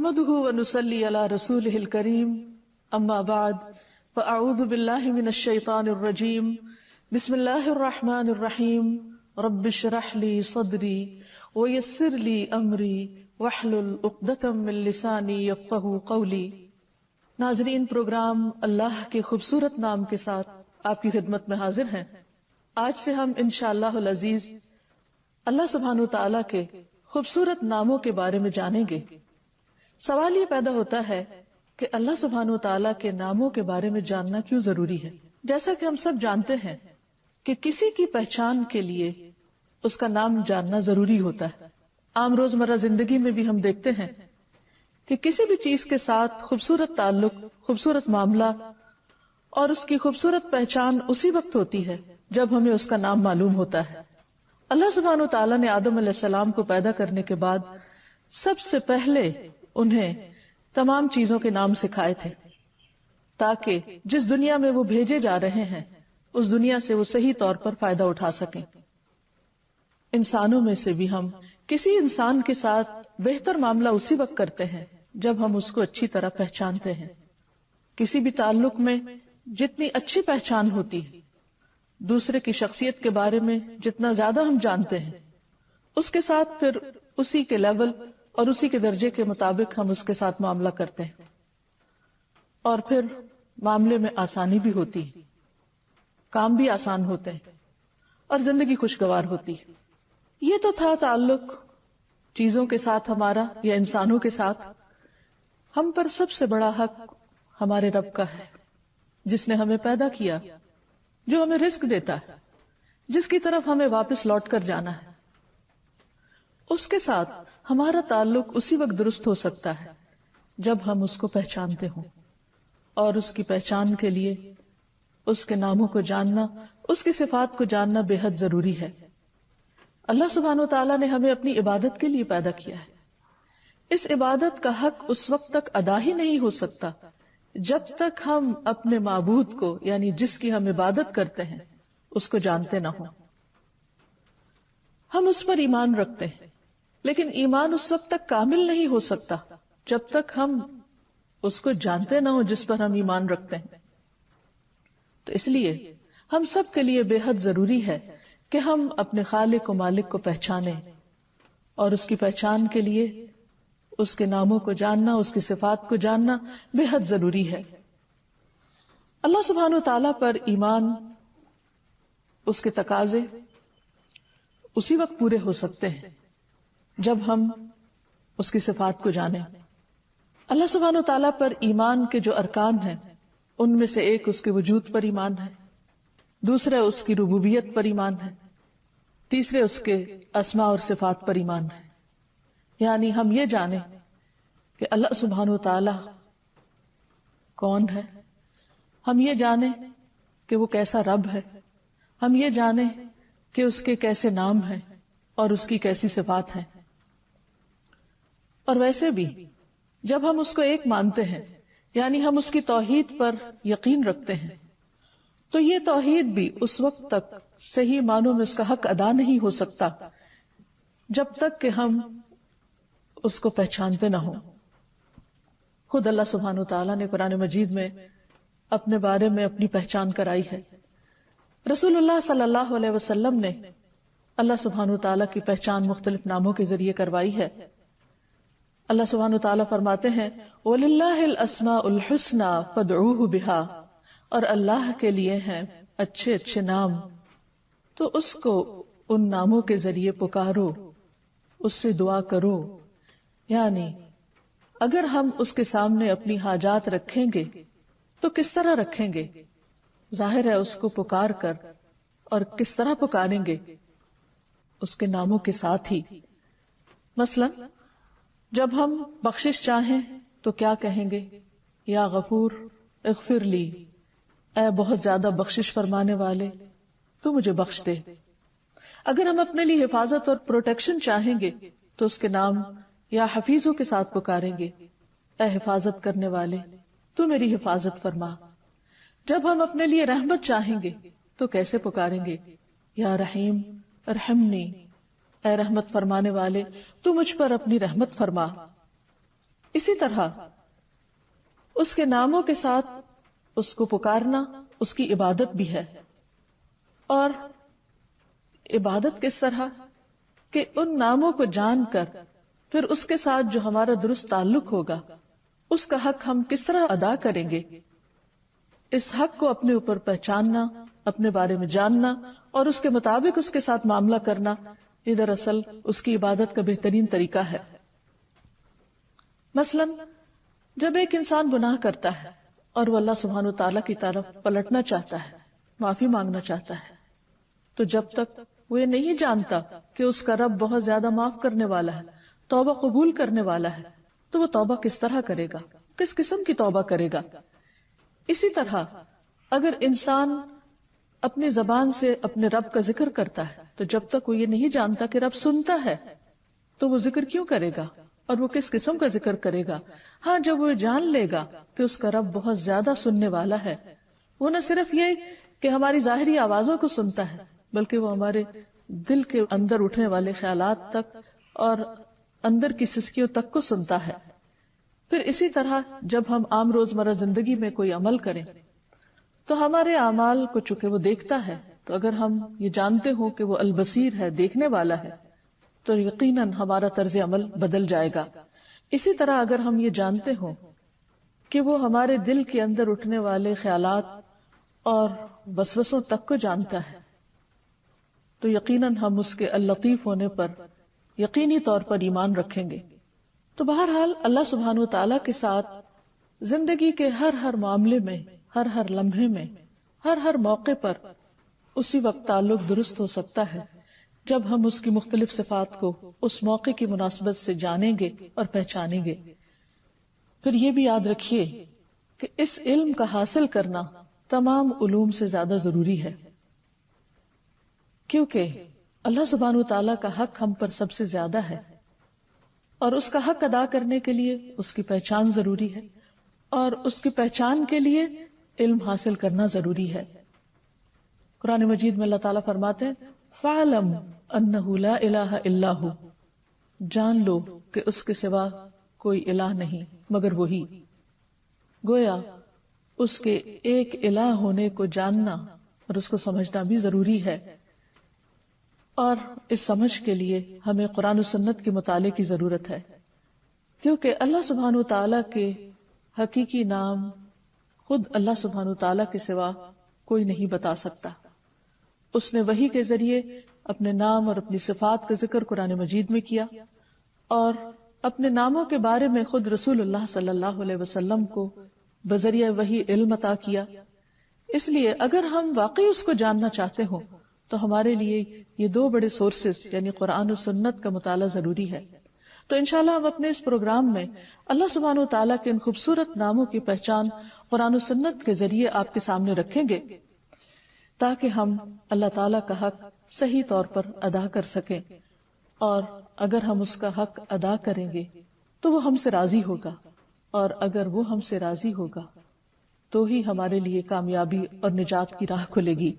نحمده ونصلي على رسوله الكريم اما بعد فاعوذ بالله من الشيطان الرجيم بسم الله الرحمن الرحيم رب اشرح لي صدري ويسر لي امري واحلل عقدة من لساني يفقهوا قولي۔ ناظرین، پروگرام اللہ کے خوبصورت نام کے ساتھ آپ کی خدمت میں حاضر ہیں۔ آج سے ہم انشاءاللہ العزیز اللہ سبحانہ وتعالی کے خوبصورت ناموں کے بارے میں جانیں گے۔ سوال یہ پیدا ہوتا ہے کہ اللہ سبحانہ وتعالی کے ناموں کے بارے میں جاننا کیوں ضروری ہے؟ جیسا کہ ہم سب جانتے ہیں کہ کسی کی پہچان کے لیے اس کا نام جاننا ضروری ہوتا ہے۔ عام روزمرہ زندگی میں بھی ہم دیکھتے ہیں کہ کسی بھی چیز کے ساتھ خوبصورت تعلق، خوبصورت معاملہ اور اس کی خوبصورت پہچان اسی وقت ہوتی ہے جب ہمیں اس کا نام معلوم ہوتا ہے۔ اللہ سبحانہ وتعالی نے آدم علیہ السلام کو پیدا کرنے کے بعد سب سے پہلے انہیں تمام چیزوں کے نام سکھائے تھے تاکہ جس دنیا میں وہ بھیجے جا رہے ہیں اس دنیا سے وہ صحیح طور پر فائدہ اٹھا سکیں۔ انسانوں میں سے بھی ہم کسی انسان کے ساتھ بہتر معاملہ اسی وقت کرتے ہیں جب ہم اس کو اچھی طرح پہچانتے ہیں۔ کسی بھی تعلق میں جتنی اچھی پہچان ہوتی ہے، دوسرے کی شخصیت کے بارے میں جتنا زیادہ ہم جانتے ہیں، اس کے ساتھ پھر اسی کے لیول اور اسی کے درجے کے مطابق ہم اس کے ساتھ معاملہ کرتے ہیں، اور پھر معاملے میں آسانی بھی ہوتی ہے، کام بھی آسان ہوتے ہیں اور زندگی خوشگوار ہوتی ہے۔ یہ تو تھا تعلق چیزوں کے ساتھ ہمارا یا انسانوں کے ساتھ۔ ہم پر سب سے بڑا حق ہمارے رب کا ہے، جس نے ہمیں پیدا کیا، جو ہمیں رزق دیتا ہے، جس کی طرف ہمیں واپس لوٹ کر جانا ہے۔ اس کے ساتھ ہمارا تعلق اسی وقت درست ہو سکتا ہے جب ہم اس کو پہچانتے ہوں، اور اس کی پہچان کے لیے اس کے ناموں کو جاننا، اس کی صفات کو جاننا بے حد ضروری ہے۔ اللہ سبحانہ وتعالی نے ہمیں اپنی عبادت کے لیے پیدا کیا ہے۔ اس عبادت کا حق اس وقت تک ادا ہی نہیں ہو سکتا جب تک ہم اپنے معبود کو، یعنی جس کی ہم عبادت کرتے ہیں، اس کو جانتے نہ ہوں۔ ہم اس پر ایمان رکھتے ہیں، لیکن ایمان اس وقت تک کامل نہیں ہو سکتا جب تک ہم اس کو جانتے نہ ہوں جس پر ہم ایمان رکھتے ہیں۔ تو اس لیے ہم سب کے لیے بے حد ضروری ہے کہ ہم اپنے خالق و مالک کو پہچانیں، اور اس کی پہچان کے لیے اس کے ناموں کو جاننا، اس کی صفات کو جاننا بے حد ضروری ہے۔ اللہ سبحانہ وتعالی پر ایمان، اس کے تقاضے اسی وقت پورے ہو سکتے ہیں جب ہم اس کی صفات کو جانیں۔ اللہ سبحانہ وتعالی پر ایمان کے جو ارکان ہیں، ان میں سے ایک اس کے وجود پر ایمان ہے، دوسرا اس کی ربوبیت پر ایمان ہے، تیسرے اس کے اسماء اور صفات پر ایمان ہے۔ یعنی ہم یہ جانیں کہ اللہ سبحانہ وتعالی کون ہے، ہم یہ جانیں کہ وہ کیسا رب ہے، ہم یہ جانیں کہ اس کے کیسے نام ہیں اور اس کی کیسی صفات ہیں۔ اور ویسے بھی جب ہم اس کو ایک مانتے ہیں، یعنی ہم اس کی توحید پر یقین رکھتے ہیں، تو یہ توحید بھی اس وقت تک صحیح معنوں میں اس کا حق ادا نہیں ہو سکتا جب تک کہ ہم اس کو پہچانتے نہ ہوں۔ خود اللہ سبحانہ وتعالی نے قرآن مجید میں اپنے بارے میں اپنی پہچان کرائی ہے۔ رسول اللہ صلی اللہ علیہ وسلم نے اللہ سبحانہ وتعالی کی پہچان مختلف ناموں کے ذریعے کروائی ہے۔ اللہ سبحانہ وتعالی فرماتے ہیں وَلِلَّهِ الْأَسْمَاءُ الْحُسْنَى فَادْعُوهُ بِهَا، اور اللہ کے لیے ہیں اچھے اچھے نام، تو اس کو ان ناموں کے ذریعے پکارو، اس سے دعا کرو۔ یعنی اگر ہم اس کے سامنے اپنی حاجات رکھیں گے تو کس طرح رکھیں گے؟ ظاہر ہے اس کو پکار کر، اور کس طرح پکاریں گے؟ اس کے ناموں کے ساتھ ہی۔ مثلا جب ہم بخشش چاہیں تو کیا کہیں گے؟ یا غفور اغفر لی، اے بہت زیادہ بخشش فرمانے والے تو مجھے بخش دے۔ اگر ہم اپنے لیے حفاظت اور پروٹیکشن چاہیں گے تو اس کے نام یا حفیظوں کے ساتھ پکاریں گے، اے حفاظت کرنے والے تو میری حفاظت فرما۔ جب ہم اپنے لیے رحمت چاہیں گے تو کیسے پکاریں گے؟ یا رحیم ارحمنی، اے رحمت فرمانے والے تو مجھ پر اپنی رحمت فرما۔ اسی طرح اس کے ناموں کے ساتھ اس کو پکارنا اس کی عبادت بھی ہے. اور عبادت کس طرح کہ ان ناموں کو جان کر پھر اس کے ساتھ جو ہمارا درست تعلق ہوگا اس کا حق ہم کس طرح ادا کریں گے. اس حق کو اپنے اوپر پہچاننا، اپنے بارے میں جاننا اور اس کے مطابق اس کے ساتھ معاملہ کرنا، یہ دراصل اس کی عبادت کا بہترین طریقہ ہے. مثلا جب ایک انسان گناہ کرتا ہے اور وہ اللہ سبحانہ وتعالیٰ کی طرف پلٹنا چاہتا ہے، معافی مانگنا چاہتا ہے، تو جب تک وہ یہ نہیں جانتا کہ اس کا رب بہت زیادہ معاف کرنے والا ہے، توبہ قبول کرنے والا ہے، تو وہ توبہ کس طرح کرے گا، کس قسم کی توبہ کرے گا. اسی طرح اگر انسان اپنی زبان سے اپنے رب کا ذکر کرتا ہے تو جب تک وہ یہ نہیں جانتا کہ رب سنتا ہے تو وہ ذکر کیوں کرے گا اور وہ کس قسم کا ذکر کرے گا. ہاں جب وہ جان لے گا کہ اس کا رب بہت زیادہ سننے والا ہے، وہ نہ صرف یہ کہ ہماری ظاہری آوازوں کو سنتا ہے بلکہ وہ ہمارے دل کے اندر اٹھنے والے خیالات تک اور اندر کی سسکیوں تک کو سنتا ہے. پھر اسی طرح جب ہم عام روزمرہ زندگی میں کوئی عمل کریں تو ہمارے اعمال کو چونکہ وہ دیکھتا ہے، تو اگر ہم یہ جانتے ہوں کہ وہ البصیر ہے، دیکھنے والا ہے، تو یقیناً ہمارا طرز عمل بدل جائے گا. اسی طرح اگر ہم یہ جانتے ہوں کہ وہ ہمارے دل کے اندر اٹھنے والے خیالات اور وسوسوں تک کو جانتا ہے تو یقیناً ہم اس کے اللطیف ہونے پر یقینی طور پر ایمان رکھیں گے. تو بہرحال اللہ سبحانہ وتعالیٰ کے ساتھ زندگی کے ہر معاملے میں، ہر لمحے میں، ہر موقع پر اسی وقت تعلق درست ہو سکتا ہے جب ہم اس کی مختلف صفات کو اس موقع کی مناسبت سے جانیں گے اور پہچانیں گے. پھر یہ بھی یاد رکھیے کہ اس علم کا حاصل کرنا تمام علوم سے زیادہ ضروری ہے، کیونکہ اللہ سبحانہ وتعالیٰ کا حق ہم پر سب سے زیادہ ہے اور اس کا حق ادا کرنے کے لیے اس کی پہچان ضروری ہے اور اس کی پہچان کے لیے علم حاصل کرنا ضروری ہے. قرآن مجید میں اللہ تعالیٰ فرماتے ہیں فَعْلَمْ أَنَّهُ لَا إِلَهَ إِلَّا هُ، جان لو کہ اس کے سوا کوئی الہ نہیں مگر وہی. گویا اس کے ایک الہ ہونے کو جاننا اور اس کو سمجھنا بھی ضروری ہے، اور اس سمجھ کے لیے ہمیں قرآن و سنت کے مطالعے کی ضرورت ہے، کیونکہ اللہ سبحانہ وتعالیٰ کے حقیقی نام خود اللہ سبحانہ وتعالیٰ کے سوا کوئی نہیں بتا سکتا. اس نے وحی کے ذریعے اپنے نام اور اپنی صفات کا ذکر قرآن مجید میں کیا اور اپنے ناموں کے بارے میں خود رسول اللہ صلی اللہ علیہ وسلم کو بذریعہ وحی علم عطا کیا. اس لیے اگر ہم واقعی اس کو جاننا چاہتے ہوں تو ہمارے لیے یہ دو بڑے سورسز یعنی قرآن و سنت کا مطالعہ ضروری ہے. تو انشاءاللہ ہم اپنے اس پروگرام میں اللہ سبحانہ وتعالیٰ کے ان خوبصورت ناموں کی پہچان قرآن و سنت کے ذریعے آپ کے سامنے رکھیں گے تاکہ ہم اللہ تعالیٰ کا حق صحیح طور پر ادا کر سکیں، اور اگر ہم اس کا حق ادا کریں گے تو وہ ہم سے راضی ہوگا، اور اگر وہ ہم سے راضی ہوگا تو ہی ہمارے لیے کامیابی اور نجات کی راہ کھلے گی.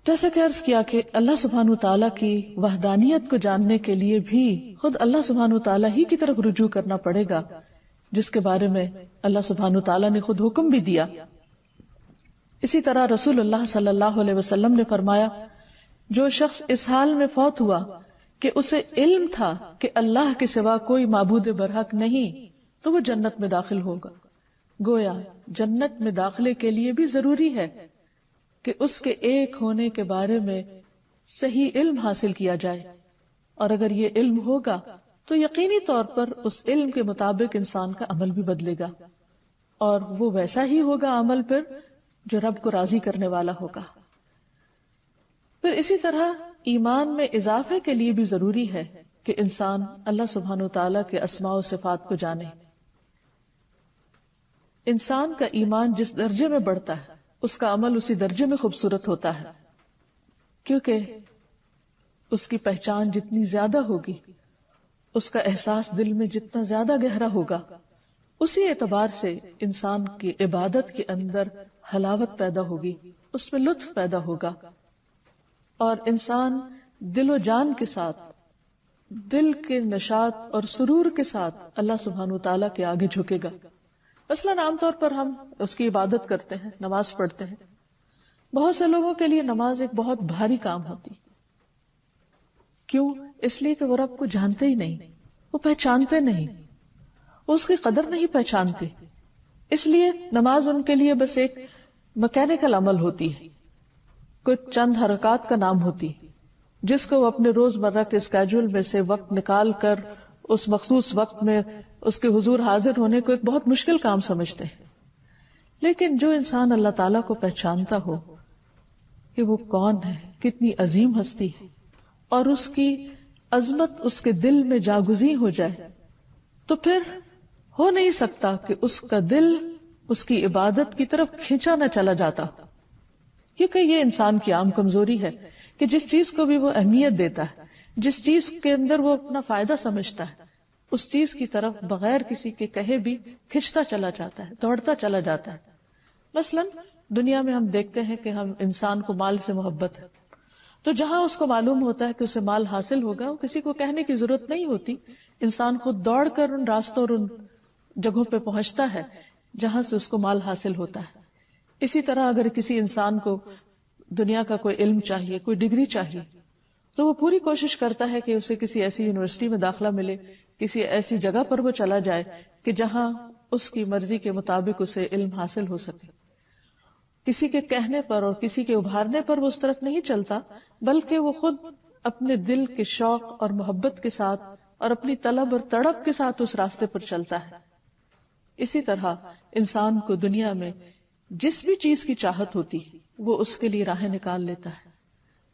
جیسے کہ عرض کیا کہ اللہ سبحانہ تعالیٰ کی وحدانیت کو جاننے کے لیے بھی خود اللہ سبحانہ تعالیٰ ہی کی طرف رجوع کرنا پڑے گا، جس کے بارے میں اللہ سبحانہ تعالیٰ نے خود حکم بھی دیا. اسی طرح رسول اللہ صلی اللہ علیہ وسلم نے فرمایا جو شخص اس حال میں فوت ہوا کہ اسے علم تھا کہ اللہ کے سوا کوئی معبود برحق نہیں تو وہ جنت میں داخل ہوگا. گویا جنت میں داخلے کے لیے بھی ضروری ہے کہ اس کے ایک ہونے کے بارے میں صحیح علم حاصل کیا جائے، اور اگر یہ علم ہوگا تو یقینی طور پر اس علم کے مطابق انسان کا عمل بھی بدلے گا، اور وہ ویسا ہی ہوگا عمل پھر جو رب کو راضی کرنے والا ہوگا. پھر اسی طرح ایمان میں اضافے کے لیے بھی ضروری ہے کہ انسان اللہ سبحانہ وتعالیٰ کے اسماء و صفات کو جانے. انسان کا ایمان جس درجے میں بڑھتا ہے اس کا عمل اسی درجے میں خوبصورت ہوتا ہے، کیونکہ اس کی پہچان جتنی زیادہ ہوگی، اس کا احساس دل میں جتنا زیادہ گہرا ہوگا، اسی اعتبار سے انسان کی عبادت کے اندر حلاوت پیدا ہوگی، اس میں لطف پیدا ہوگا، اور انسان دل و جان کے ساتھ دل کے نشاط اور سرور کے ساتھ اللہ سبحانہ تعالیٰ کے آگے جھکے گا. مثلاً عام طور پر ہم اس کی عبادت کرتے ہیں، نماز پڑھتے ہیں. بہت سے لوگوں کے لیے نماز ایک بہت بھاری کام ہوتی. کیوں؟ اس لیے کہ وہ رب کو جانتے ہی نہیں، وہ پہچانتے نہیں، وہ اس کی قدر نہیں پہچانتے. اس لیے نماز ان کے لیے بس ایک میکینیکل عمل ہوتی ہے، کچھ چند حرکات کا نام ہوتی، جس کو وہ اپنے روز مرہ کے اسکیجول میں سے وقت نکال کر اس مخصوص وقت میں اس کے حضور حاضر ہونے کو ایک بہت مشکل کام سمجھتے ہیں. لیکن جو انسان اللہ تعالیٰ کو پہچانتا ہو کہ وہ کون ہے، کتنی عظیم ہستی ہے، اور اس کی عظمت اس کے دل میں جاگزیں ہو جائے، تو پھر ہو نہیں سکتا کہ اس کا دل اس کی عبادت کی طرف کھینچا نہ چلا جاتا. کیونکہ یہ انسان کی عام کمزوری ہے کہ جس چیز کو بھی وہ اہمیت دیتا ہے، جس چیز کے اندر وہ اپنا فائدہ سمجھتا ہے، اس چیز کی طرف بغیر کسی کے کہے بھی کھنچتا چلا جاتا ہے، دوڑتا چلا جاتا ہے. مثلاً دنیا میں ہم دیکھتے ہیں کہ ہم انسان کو مال سے محبت ہے، تو جہاں اس کو معلوم ہوتا ہے کہ اسے مال حاصل ہوگا، وہ کسی کو کہنے کی ضرورت نہیں ہوتی، انسان خود دوڑ کر ان راستوں اور ان جگہوں پہ پہنچتا ہے جہاں سے اس کو مال حاصل ہوتا ہے. اسی طرح اگر کسی انسان کو دنیا کا کوئی علم چاہیے، کوئی ڈگری چاہیے، تو وہ پوری کوشش کرتا ہے کہ اسے کسی ایسی یونیورسٹی میں داخلہ ملے، کسی ایسی جگہ پر وہ چلا جائے کہ جہاں اس کی مرضی کے مطابق اسے علم حاصل ہو سکے. کسی کے کہنے پر اور کسی کے ابھارنے پر وہ اس طرف نہیں چلتا، بلکہ وہ خود اپنے دل کے شوق اور محبت کے ساتھ اور اپنی طلب اور تڑپ کے ساتھ اس راستے پر چلتا ہے. اسی طرح انسان کو دنیا میں جس بھی چیز کی چاہت ہوتی وہ اس کے لیے راہیں نکال لیتا ہے.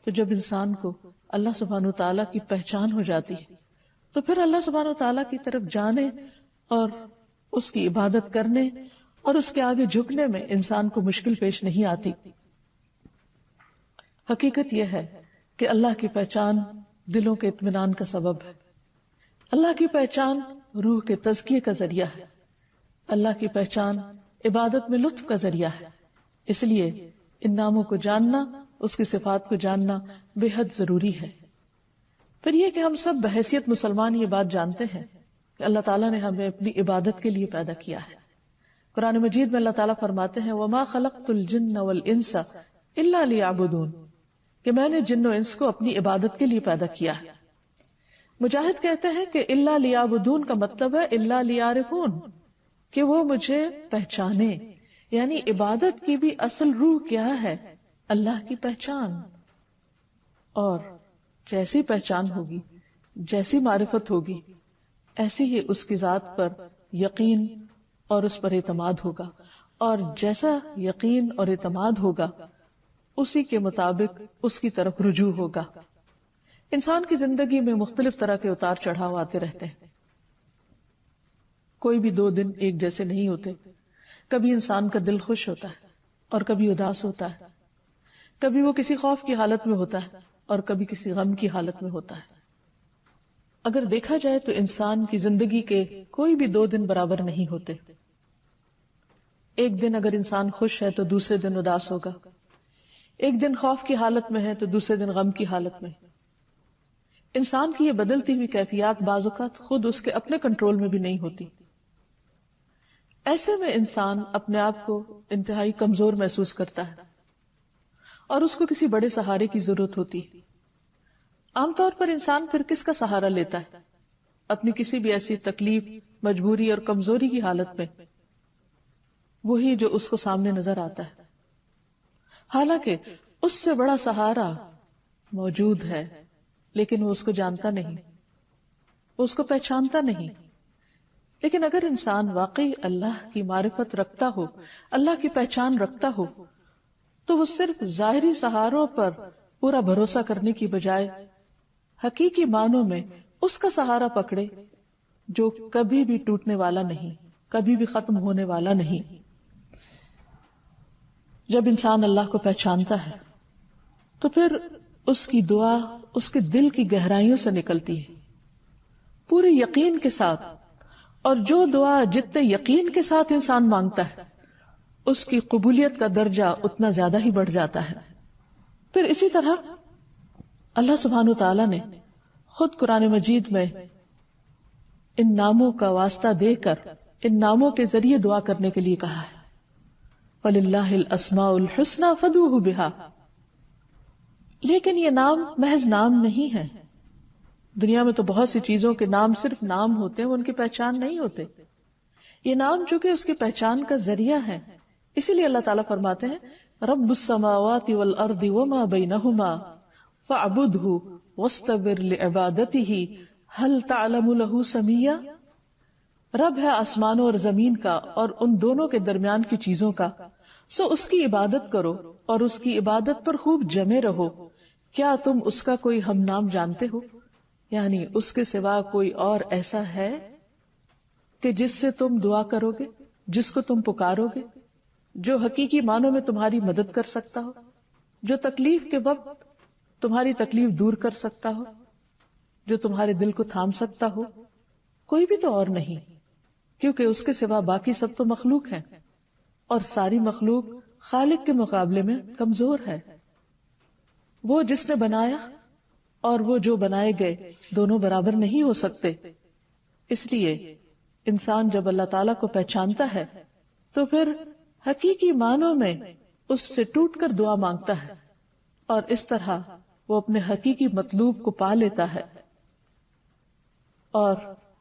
تو جب انسان کو اللہ سبحانہ تعالیٰ کی پہچان ہو جاتی ہے تو پھر اللہ سبحانہ تعالیٰ کی طرف جانے اور اس کی عبادت کرنے اور اس کے آگے جھکنے میں انسان کو مشکل پیش نہیں آتی. حقیقت یہ ہے کہ اللہ کی پہچان دلوں کے اطمینان کا سبب ہے. اللہ کی پہچان روح کے تزکیے کا ذریعہ ہے. اللہ کی پہچان عبادت میں لطف کا ذریعہ ہے. اس لیے ان ناموں کو جاننا، اس کی صفات کو جاننا بے حد ضروری ہے. پھر یہ کہ ہم سب بحیثیت مسلمان یہ بات جانتے ہیں کہ اللہ تعالیٰ نے ہمیں اپنی عبادت کے لیے پیدا کیا ہے. قرآن مجید میں اللہ تعالیٰ فرماتے ہیں وَمَا خَلَقْتُ الْجِنَّ وَالْإِنسَ إِلَّا لِيَعْبُدُونَ، کہ میں نے جن و انس کو اپنی عبادت کے لیے پیدا کیا ہے. مجاہد کہتے ہیں کہ الا لیعبدون کا مطلب ہے الا لیعرفون، کہ وہ مجھے پہچانے. یعنی عبادت کی بھی اصل روح کیا ہے؟ اللہ کی پہچان. اور جیسی پہچان ہوگی، جیسی معرفت ہوگی، ایسی ہی اس کی ذات پر یقین اور اس پر اعتماد ہوگا، اور جیسا یقین اور اعتماد ہوگا اسی کے مطابق اس کی طرف رجوع ہوگا. انسان کی زندگی میں مختلف طرح کے اتار چڑھاؤ آتے رہتے ہیں. کوئی بھی 2 دن ایک جیسے نہیں ہوتے. کبھی انسان کا دل خوش ہوتا ہے اور کبھی اداس ہوتا ہے، کبھی وہ کسی خوف کی حالت میں ہوتا ہے اور کبھی کسی غم کی حالت میں ہوتا ہے. اگر دیکھا جائے تو انسان کی زندگی کے کوئی بھی 2 دن برابر نہیں ہوتے. ایک دن اگر انسان خوش ہے تو دوسرے دن اداس ہوگا، ایک دن خوف کی حالت میں ہے تو دوسرے دن غم کی حالت میں. انسان کی یہ بدلتی ہوئی کیفیات بعض اوقات خود اس کے اپنے کنٹرول میں بھی نہیں ہوتی. ایسے میں انسان اپنے آپ کو انتہائی کمزور محسوس کرتا ہے اور اس کو کسی بڑے سہارے کی ضرورت ہوتی. عام طور پر انسان پھر کس کا سہارا لیتا ہے؟ اپنی کسی بھی ایسی تکلیف، مجبوری اور کمزوری کی حالت میں وہی جو اس کو سامنے نظر آتا ہے. حالانکہ اس سے بڑا سہارا موجود ہے، لیکن وہ اس کو جانتا نہیں، وہ اس کو پہچانتا نہیں. لیکن اگر انسان واقعی اللہ کی معرفت رکھتا ہو، اللہ کی پہچان رکھتا ہو، تو وہ صرف ظاہری سہاروں پر پورا بھروسہ کرنے کی بجائے حقیقی معنوں میں اس کا سہارا پکڑے جو کبھی بھی ٹوٹنے والا نہیں، کبھی بھی ختم ہونے والا نہیں. جب انسان اللہ کو پہچانتا ہے تو پھر اس کی دعا اس کے دل کی گہرائیوں سے نکلتی ہے، پورے یقین کے ساتھ. اور جو دعا جتنے یقین کے ساتھ انسان مانگتا ہے اس کی قبولیت کا درجہ اتنا زیادہ ہی بڑھ جاتا ہے. پھر اسی طرح اللہ سبحانہ تعالیٰ نے خود قرآن مجید میں ان ناموں کا واسطہ دے کر ان ناموں کے ذریعے دعا کرنے کے لیے کہا ہے، وَلِلَّهِ الْأَسْمَاءُ الْحُسْنَى فَادْعُوهُ بِهَا۔ لیکن یہ نام محض نام نہیں ہے۔ دنیا میں تو بہت سی چیزوں کے نام صرف نام ہوتے ہیں، وہ ان کی پہچان نہیں ہوتے۔ یہ نام چونکہ اس کی پہچان کا ذریعہ ہے، اسی لیے اللہ تعالیٰ فرماتے ہیں رب السماوات والارض وما بینہما فاعبدہ واصطبر لعبادتہ هل تعلم له سمیہ۔ رب ہے آسمانوں اور زمین کا اور ان دونوں کے درمیان کی چیزوں کا، سو اس کی عبادت کرو اور اس کی عبادت پر خوب جمے رہو۔ کیا تم اس کا کوئی ہم نام جانتے ہو؟ یعنی اس کے سوا کوئی اور ایسا ہے کہ جس سے تم دعا کرو گے، جس کو تم پکارو گے، جو حقیقی معنوں میں تمہاری مدد کر سکتا ہو، جو تکلیف کے وقت تمہاری تکلیف دور کر سکتا ہو، جو تمہارے دل کو تھام سکتا ہو؟ کوئی بھی تو اور نہیں، کیونکہ اس کے سوا باقی سب تو مخلوق ہیں، اور ساری مخلوق خالق کے مقابلے میں کمزور ہے۔ وہ جس نے بنایا اور وہ جو بنائے گئے دونوں برابر نہیں ہو سکتے۔ اس لیے انسان جب اللہ تعالیٰ کو پہچانتا ہے تو پھر حقیقی معنوں میں اس سے ٹوٹ کر دعا مانگتا ہے، اور اس طرح وہ اپنے حقیقی مطلوب کو پا لیتا ہے، اور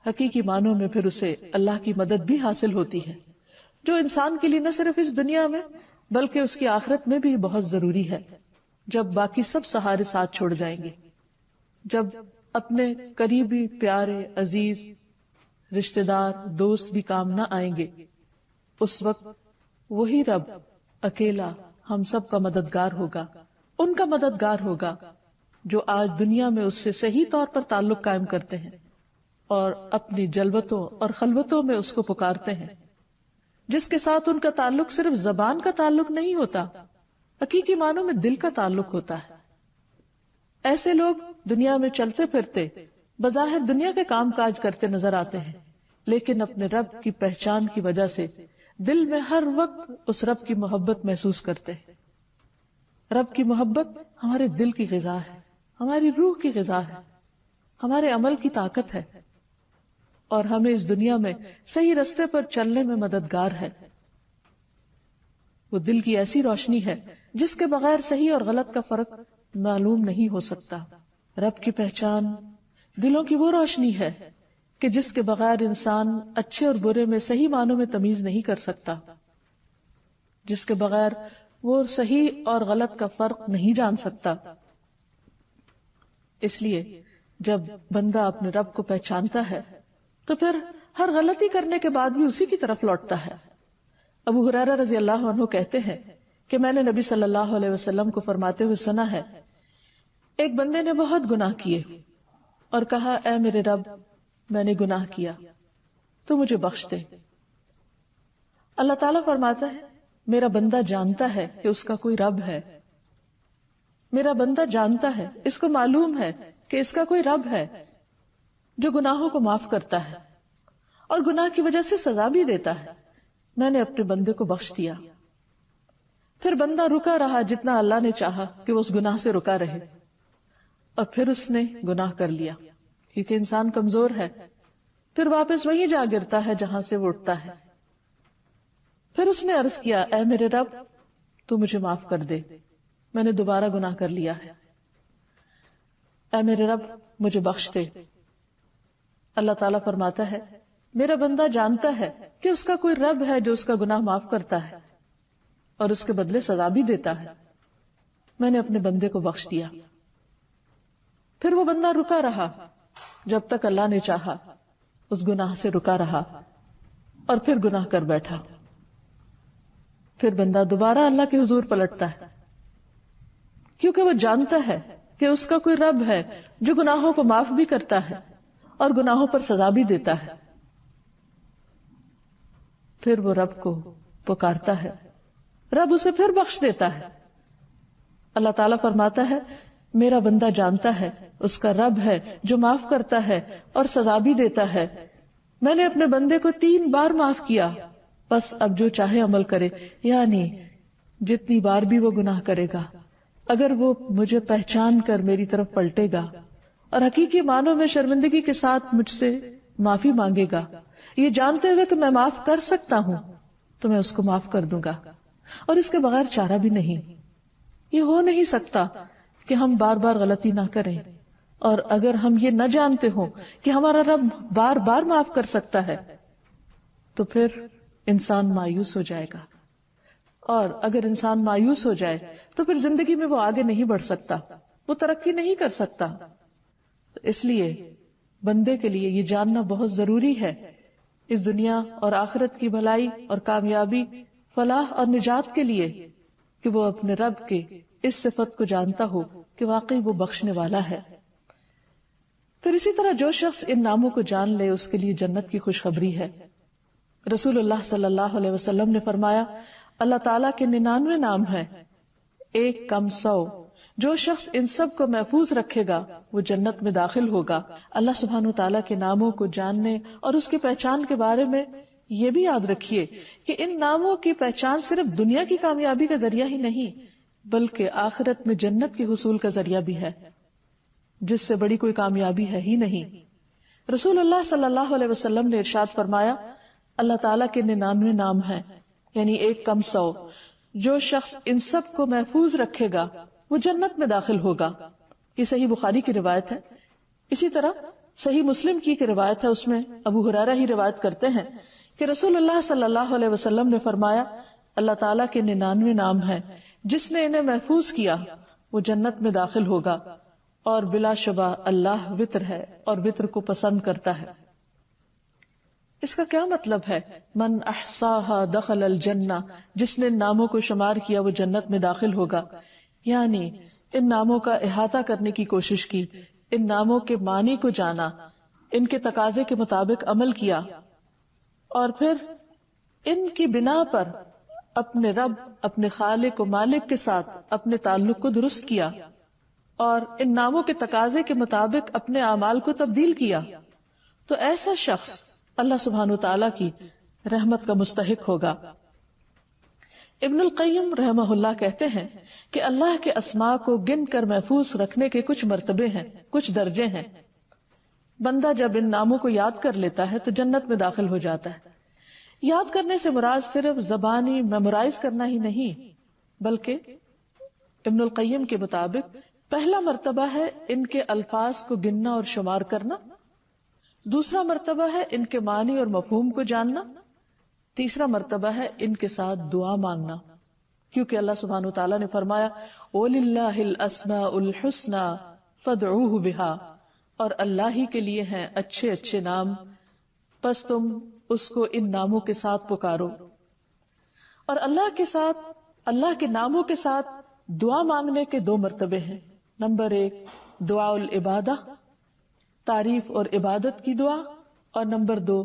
حقیقی معنوں میں پھر اسے اللہ کی مدد بھی حاصل ہوتی ہے، جو انسان کے لیے نہ صرف اس دنیا میں بلکہ اس کی آخرت میں بھی بہت ضروری ہے، جب باقی سب سہارے ساتھ چھوڑ جائیں گے، جب اپنے قریبی پیارے عزیز رشتہ دار دوست بھی کام نہ آئیں گے، اس وقت وہی رب اکیلا ہم سب کا مددگار ہوگا، ان کا مددگار ہوگا جو آج دنیا میں اس سے صحیح طور پر تعلق قائم کرتے ہیں اور اپنی جلوتوں اور خلوتوں میں اس کو پکارتے ہیں، جس کے ساتھ ان کا تعلق صرف زبان کا تعلق نہیں ہوتا، حقیقی معنوں میں دل کا تعلق ہوتا ہے۔ ایسے لوگ دنیا میں چلتے پھرتے بظاہر دنیا کے کام کاج کرتے نظر آتے ہیں، لیکن اپنے رب کی پہچان کی وجہ سے دل میں ہر وقت اس رب کی محبت محسوس کرتے ہیں۔ رب کی محبت ہمارے دل کی غذا ہے، ہماری روح کی غذا ہے، ہمارے عمل کی طاقت ہے، اور ہمیں اس دنیا میں صحیح رستے پر چلنے میں مددگار ہے۔ وہ دل کی ایسی روشنی ہے جس کے بغیر صحیح اور غلط کا فرق معلوم نہیں ہو سکتا۔ رب کی پہچان دلوں کی وہ روشنی ہے کہ جس کے بغیر انسان اچھے اور برے میں صحیح معنوں میں تمیز نہیں کر سکتا، جس کے بغیر وہ صحیح اور غلط کا فرق نہیں جان سکتا۔ اس لیے جب بندہ اپنے رب کو پہچانتا ہے تو پھر ہر غلطی کرنے کے بعد بھی اسی کی طرف لوٹتا ہے۔ ابو ہریرہ رضی اللہ عنہ کہتے ہیں کہ میں نے نبی صلی اللہ علیہ وسلم کو فرماتے ہوئے سنا ہے، ایک بندے نے بہت گناہ کیے اور کہا اے میرے رب میں نے گناہ کیا تو مجھے بخش دے۔ اللہ تعالیٰ فرماتا ہے میرا بندہ جانتا ہے کہ اس کا کوئی رب ہے، میرا بندہ جانتا ہے، اس کو معلوم ہے کہ اس کا کوئی رب ہے جو گناہوں کو معاف کرتا ہے اور گناہ کی وجہ سے سزا بھی دیتا ہے، میں نے اپنے بندے کو بخش دیا۔ پھر بندہ رکا رہا جتنا اللہ نے چاہا کہ وہ اس گناہ سے رکا رہے، اور پھر اس نے گناہ کر لیا، کیونکہ انسان کمزور ہے، پھر واپس وہیں جا گرتا ہے جہاں سے وہ اٹھتا ہے۔ پھر اس نے عرض کیا اے میرے رب تو مجھے معاف کر دے، میں نے دوبارہ گناہ کر لیا ہے، اے میرے رب مجھے بخش دے۔ اللہ تعالیٰ فرماتا ہے میرا بندہ جانتا ہے کہ اس کا کوئی رب ہے جو اس کا گناہ معاف کرتا ہے اور اس کے بدلے سزا بھی دیتا ہے، میں نے اپنے بندے کو بخش دیا۔ پھر وہ بندہ رکا رہا جب تک اللہ نے چاہا، اس گناہ سے رکا رہا اور پھر گناہ کر بیٹھا۔ پھر بندہ دوبارہ اللہ کے حضور پلٹتا ہے، کیونکہ وہ جانتا ہے کہ اس کا کوئی رب ہے جو گناہوں کو معاف بھی کرتا ہے اور گناہوں پر سزا بھی دیتا ہے۔ پھر وہ رب کو پکارتا ہے، رب اسے پھر بخش دیتا ہے۔ اللہ تعالیٰ فرماتا ہے میرا بندہ جانتا ہے اس کا رب ہے جو معاف کرتا ہے اور سزا بھی دیتا ہے، میں نے اپنے بندے کو 3 بار معاف کیا، بس اب جو چاہے عمل کرے، یعنی جتنی بار بھی وہ گناہ کرے گا، اگر وہ مجھے پہچان کر میری طرف پلٹے گا اور حقیقی معنوں میں شرمندگی کے ساتھ مجھ سے معافی مانگے گا، یہ جانتے ہوئے کہ میں معاف کر سکتا ہوں تو میں اس کو معاف کر دوں گا، اور اس کے بغیر چارہ بھی نہیں۔ یہ ہو نہیں سکتا کہ ہم بار بار غلطی نہ کریں، اور اگر ہم یہ نہ جانتے ہوں کہ ہمارا رب بار بار معاف کر سکتا ہے تو پھر انسان مایوس ہو جائے گا، اور اگر انسان مایوس ہو جائے تو پھر زندگی میں وہ آگے نہیں بڑھ سکتا، وہ ترقی نہیں کر سکتا۔ اس لیے بندے کے لیے یہ جاننا بہت ضروری ہے، اس دنیا اور آخرت کی بھلائی اور کامیابی، فلاح اور نجات کے لیے، کہ وہ اپنے رب کے اس صفت کو جانتا ہو کہ واقعی وہ بخشنے والا ہے۔ پھر اسی طرح جو شخص ان ناموں کو جان لے اس کے لیے جنت کی خوشخبری ہے۔ رسول اللہ صلی اللہ علیہ وسلم نے فرمایا، اللہ تعالیٰ کے 99 نام ہیں، ایک کم 100۔ جو شخص ان سب کو محفوظ رکھے گا وہ جنت میں داخل ہوگا۔ اللہ سبحانہ تعالیٰ کے ناموں کو جاننے اور اس کی پہچان کے بارے میں یہ بھی یاد رکھیے کہ ان ناموں کی پہچان صرف دنیا کی کامیابی کا ذریعہ ہی نہیں بلکہ آخرت میں جنت کے حصول کا ذریعہ بھی ہے، جس سے بڑی کوئی کامیابی ہے ہی نہیں۔ رسول اللہ صلی اللہ علیہ وسلم نے ارشاد فرمایا، اللہ تعالیٰ کے 99 نام ہیں، یعنی ایک کم 100۔ جو شخص ان سب کو محفوظ رکھے گا وہ جنت میں داخل ہوگا۔ یہ صحیح بخاری کی روایت ہے۔ اسی طرح صحیح مسلم کی روایت ہے، اس میں ابو ہریرہ ہی روایت کرتے ہیں کہ رسول اللہ صلی اللہ علیہ وسلم نے فرمایا، اللہ تعالیٰ کے 99 نام ہیں، جس نے انہیں محفوظ کیا وہ جنت میں داخل ہوگا، اور بلا شبہ اللہ وتر ہے اور وتر کو پسند کرتا ہے۔ اس کا کیا مطلب ہے؟ من احصاها دخل الجنہ، جس نے ان ناموں کو شمار کیا وہ جنت میں داخل ہوگا، یعنی ان ناموں کا احاطہ کرنے کی کوشش کی، ان ناموں کے معنی کو جانا، ان کے تقاضے کے مطابق عمل کیا، اور پھر ان کی بنا پر اپنے رب، اپنے خالق و مالک کے ساتھ اپنے تعلق کو درست کیا، اور ان ناموں کے تقاضے کے مطابق اپنے اعمال کو تبدیل کیا، تو ایسا شخص اللہ سبحانہ وتعالیٰ کی رحمت کا مستحق ہوگا۔ ابن القیم رحمہ اللہ کہتے ہیں کہ اللہ کے اسماء کو گن کر محفوظ رکھنے کے کچھ مرتبے ہیں، کچھ درجے ہیں۔ بندہ جب ان ناموں کو یاد کر لیتا ہے تو جنت میں داخل ہو جاتا ہے۔ یاد کرنے سے مراد صرف زبانی میمورائز کرنا ہی نہیں، بلکہ ابن القیم کے مطابق پہلا مرتبہ ہے ان کے الفاظ کو گننا اور شمار کرنا، دوسرا مرتبہ ہے ان کے معنی اور مفہوم کو جاننا، تیسرا مرتبہ ہے ان کے ساتھ دعا مانگنا، کیونکہ اللہ سبحانہ وتعالیٰ نے فرمایا وَلِلَّهِ الْأَسْمَاءُ الْحُسْنَى فَادْعُوهُ بِهَا، اور اللہ ہی کے لیے ہیں اچھے اچھے نام، پس تم اس کو ان ناموں کے ساتھ پکارو۔ اور اللہ کے ناموں کے ساتھ دعا مانگنے کے 2 مرتبے ہیں۔ نمبر 1 دعاء العبادہ، تعریف اور عبادت کی دعا، اور نمبر 2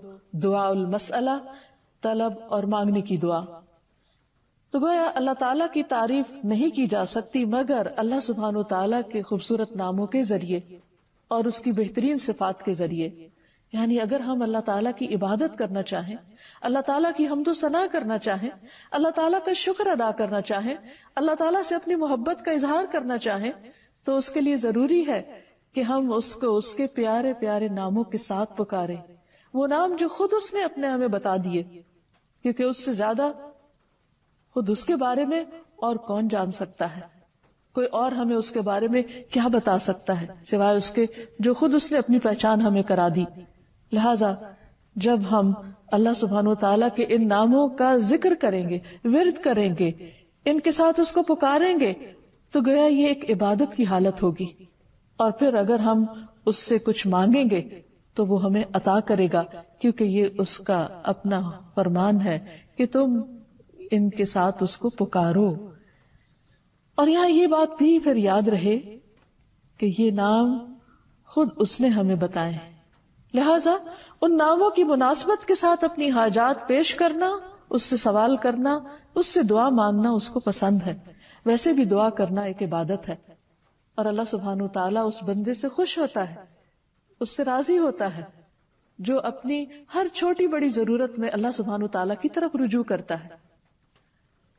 دعاء المسئلہ، طلب اور مانگنے کی دعا۔ تو گویا اللہ تعالیٰ کی تعریف نہیں کی جا سکتی مگر اللہ سبحانہ وتعالیٰ کے خوبصورت ناموں کے ذریعے اور اس کی بہترین صفات کے ذریعے۔ یعنی اگر ہم اللہ تعالیٰ کی عبادت کرنا چاہیں، اللہ تعالیٰ کی حمد و ثنا کرنا چاہیں، اللہ تعالیٰ کا شکر ادا کرنا چاہیں، اللہ تعالیٰ سے اپنی محبت کا اظہار کرنا چاہیں، تو اس کے لیے ضروری ہے کہ ہم اس کو اس کے پیارے پیارے ناموں کے ساتھ پکاریں، وہ نام جو خود اس نے اپنے ہمیں بتا دیے، کیونکہ اس سے زیادہ خود اس کے بارے میں اور کون جان سکتا ہے؟ کوئی اور ہمیں اس کے بارے میں کیا بتا سکتا ہے سوائے اس کے جو خود اس نے اپنی پہچان ہمیں کرا دی۔ لہذا جب ہم اللہ سبحانہ وتعالیٰ کے ان ناموں کا ذکر کریں گے، ورد کریں گے، ان کے ساتھ اس کو پکاریں گے، تو گویا یہ ایک عبادت کی حالت ہوگی، اور پھر اگر ہم اس سے کچھ مانگیں گے تو وہ ہمیں عطا کرے گا، کیونکہ یہ اس کا اپنا فرمان ہے کہ تم ان کے ساتھ اس کو پکارو۔ اور یہاں یہ بات بھی پھر یاد رہے کہ یہ نام خود اس نے ہمیں بتائے ہیں، لہذا ان ناموں کی مناسبت کے ساتھ اپنی حاجات پیش کرنا، اس سے سوال کرنا، اس سے دعا مانگنا اس کو پسند ہے۔ ویسے بھی دعا کرنا ایک عبادت ہے، اور اللہ سبحانہ وتعالیٰ اس بندے سے خوش ہوتا ہے، اس سے راضی ہوتا ہے جو اپنی ہر چھوٹی بڑی ضرورت میں اللہ سبحانہ وتعالیٰ کی طرف رجوع کرتا ہے۔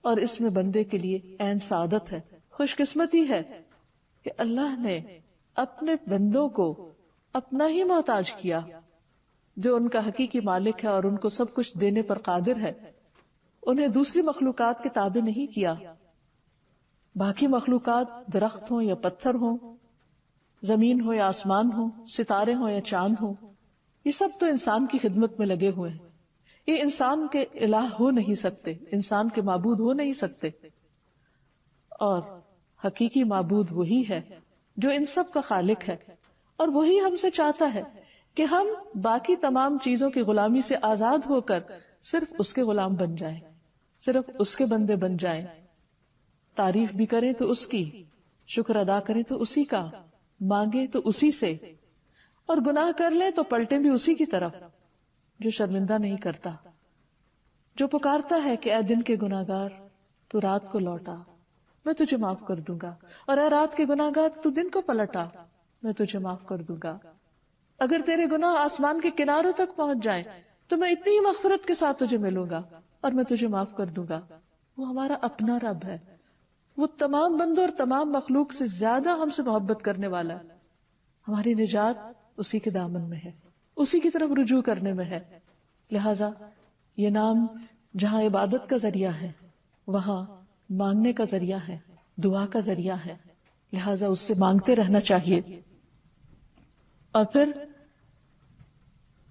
اور اس میں بندے کے لیے عین سعادت ہے، خوش قسمتی ہے کہ اللہ نے اپنے بندوں کو اپنا ہی محتاج کیا، جو ان کا حقیقی مالک ہے اور ان کو سب کچھ دینے پر قادر ہے، انہیں دوسری مخلوقات کے تابع نہیں کیا۔ باقی مخلوقات درخت ہوں یا پتھر ہوں، زمین ہو یا آسمان ہو، ستارے ہوں یا چاند ہوں، یہ سب تو انسان کی خدمت میں لگے ہوئے ہیں۔ یہ انسان کے الہ ہو نہیں سکتے، انسان کے معبود ہو نہیں سکتے، اور حقیقی معبود وہی ہے جو ان سب کا خالق ہے، اور وہی ہم سے چاہتا ہے کہ ہم باقی تمام چیزوں کی غلامی سے آزاد ہو کر صرف اس کے غلام بن جائیں، صرف اس کے بندے بن جائیں، تعریف بھی کریں تو اس کی، شکر ادا کریں تو اسی کا، مانگے تو اسی سے، اور گناہ کر لیں تو پلٹیں بھی اسی کی طرف جو شرمندہ نہیں کرتا، جو پکارتا ہے کہ اے دن کے گناہگار تو رات کو لوٹا، میں تجھے معاف کر دوں گا، اور اے رات کے گناہگار تو دن کو پلٹا، میں تجھے معاف کر دوں گا۔ اگر تیرے گناہ آسمان کے کناروں تک پہنچ جائیں تو میں اتنی ہی مغفرت کے ساتھ تجھے ملوں گا اور میں تجھے معاف کر دوں گا۔ وہ ہمارا اپنا رب ہے، وہ تمام بندوں اور تمام مخلوق سے زیادہ ہم سے محبت کرنے والا ہے۔ ہماری نجات اسی کے دامن میں ہے، اسی کی طرف رجوع کرنے میں ہے۔ لہذا یہ نام جہاں عبادت کا ذریعہ ہے، وہاں مانگنے کا ذریعہ ہے، دعا کا ذریعہ ہے، لہذا اس سے مانگتے رہنا چاہیے۔ اور پھر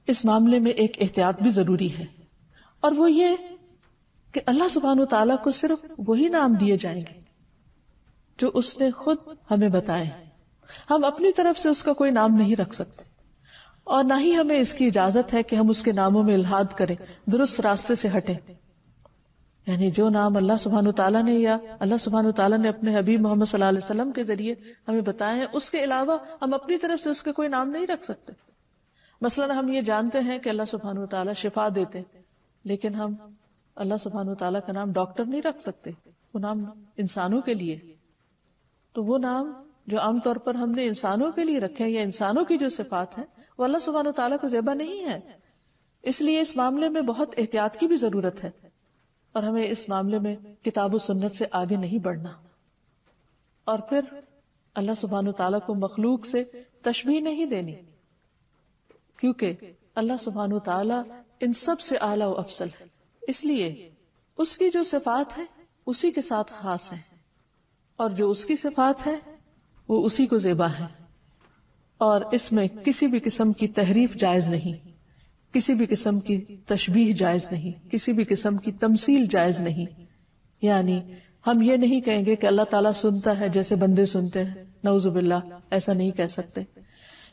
اس معاملے میں ایک احتیاط بھی ضروری ہے، اور وہ یہ کہ اللہ سبحانہ وتعالیٰ کو صرف وہی نام دیے جائیں گے جو اس نے خود ہمیں بتائے۔ ہم اپنی طرف سے اس کا کوئی نام نہیں رکھ سکتے، اور نہ ہی ہمیں اس کی اجازت ہے کہ ہم اس کے ناموں میں الحاد کریں، درست راستے سے ہٹیں۔ یعنی جو نام اللہ سبحانہ وتعالیٰ نے یا اللہ سبحانہ وتعالیٰ نے اپنے حبیب محمد صلی اللہ علیہ وسلم کے ذریعے ہمیں بتائے ہیں، اس کے علاوہ ہم اپنی طرف سے اس کے کوئی نام نہیں رکھ سکتے۔ مثلا ہم یہ جانتے ہیں کہ اللہ سبحانہ وتعالیٰ شفا دیتے ہیں، لیکن ہم اللہ سبحانہ وتعالیٰ کا نام ڈاکٹر نہیں رکھ سکتے، وہ نام انسانوں کے لیے۔ تو وہ نام جو عام طور پر ہم نے انسانوں کے لیے رکھے ہیں یا انسانوں کی جو صفات ہیں، وہ اللہ سبحانہ وتعالیٰ کو زیبا نہیں ہے۔ اس لیے اس معاملے میں بہت احتیاط کی بھی ضرورت ہے، اور ہمیں اس معاملے میں کتاب و سنت سے آگے نہیں بڑھنا۔ اور پھر اللہ سبحانہ وتعالیٰ کو مخلوق سے تشبیہ نہیں دینی، کیونکہ اللہ سبحانہ وتعالیٰ ان سب سے اعلیٰ و افضل ہے، اس لیے اس کی جو صفات ہیں اسی کے ساتھ خاص ہیں، اور جو اس کی صفات ہے وہ اسی کو زیبا ہے، اور اس میں کسی بھی قسم کی تحریف جائز نہیں، کسی بھی قسم کی تشبیہ جائز نہیں، کسی بھی قسم کی تمثیل جائز نہیں۔ یعنی ہم یہ نہیں کہیں گے کہ اللہ تعالیٰ سنتا ہے جیسے بندے سنتے ہیں، نعوذ باللہ، ایسا نہیں کہہ سکتے۔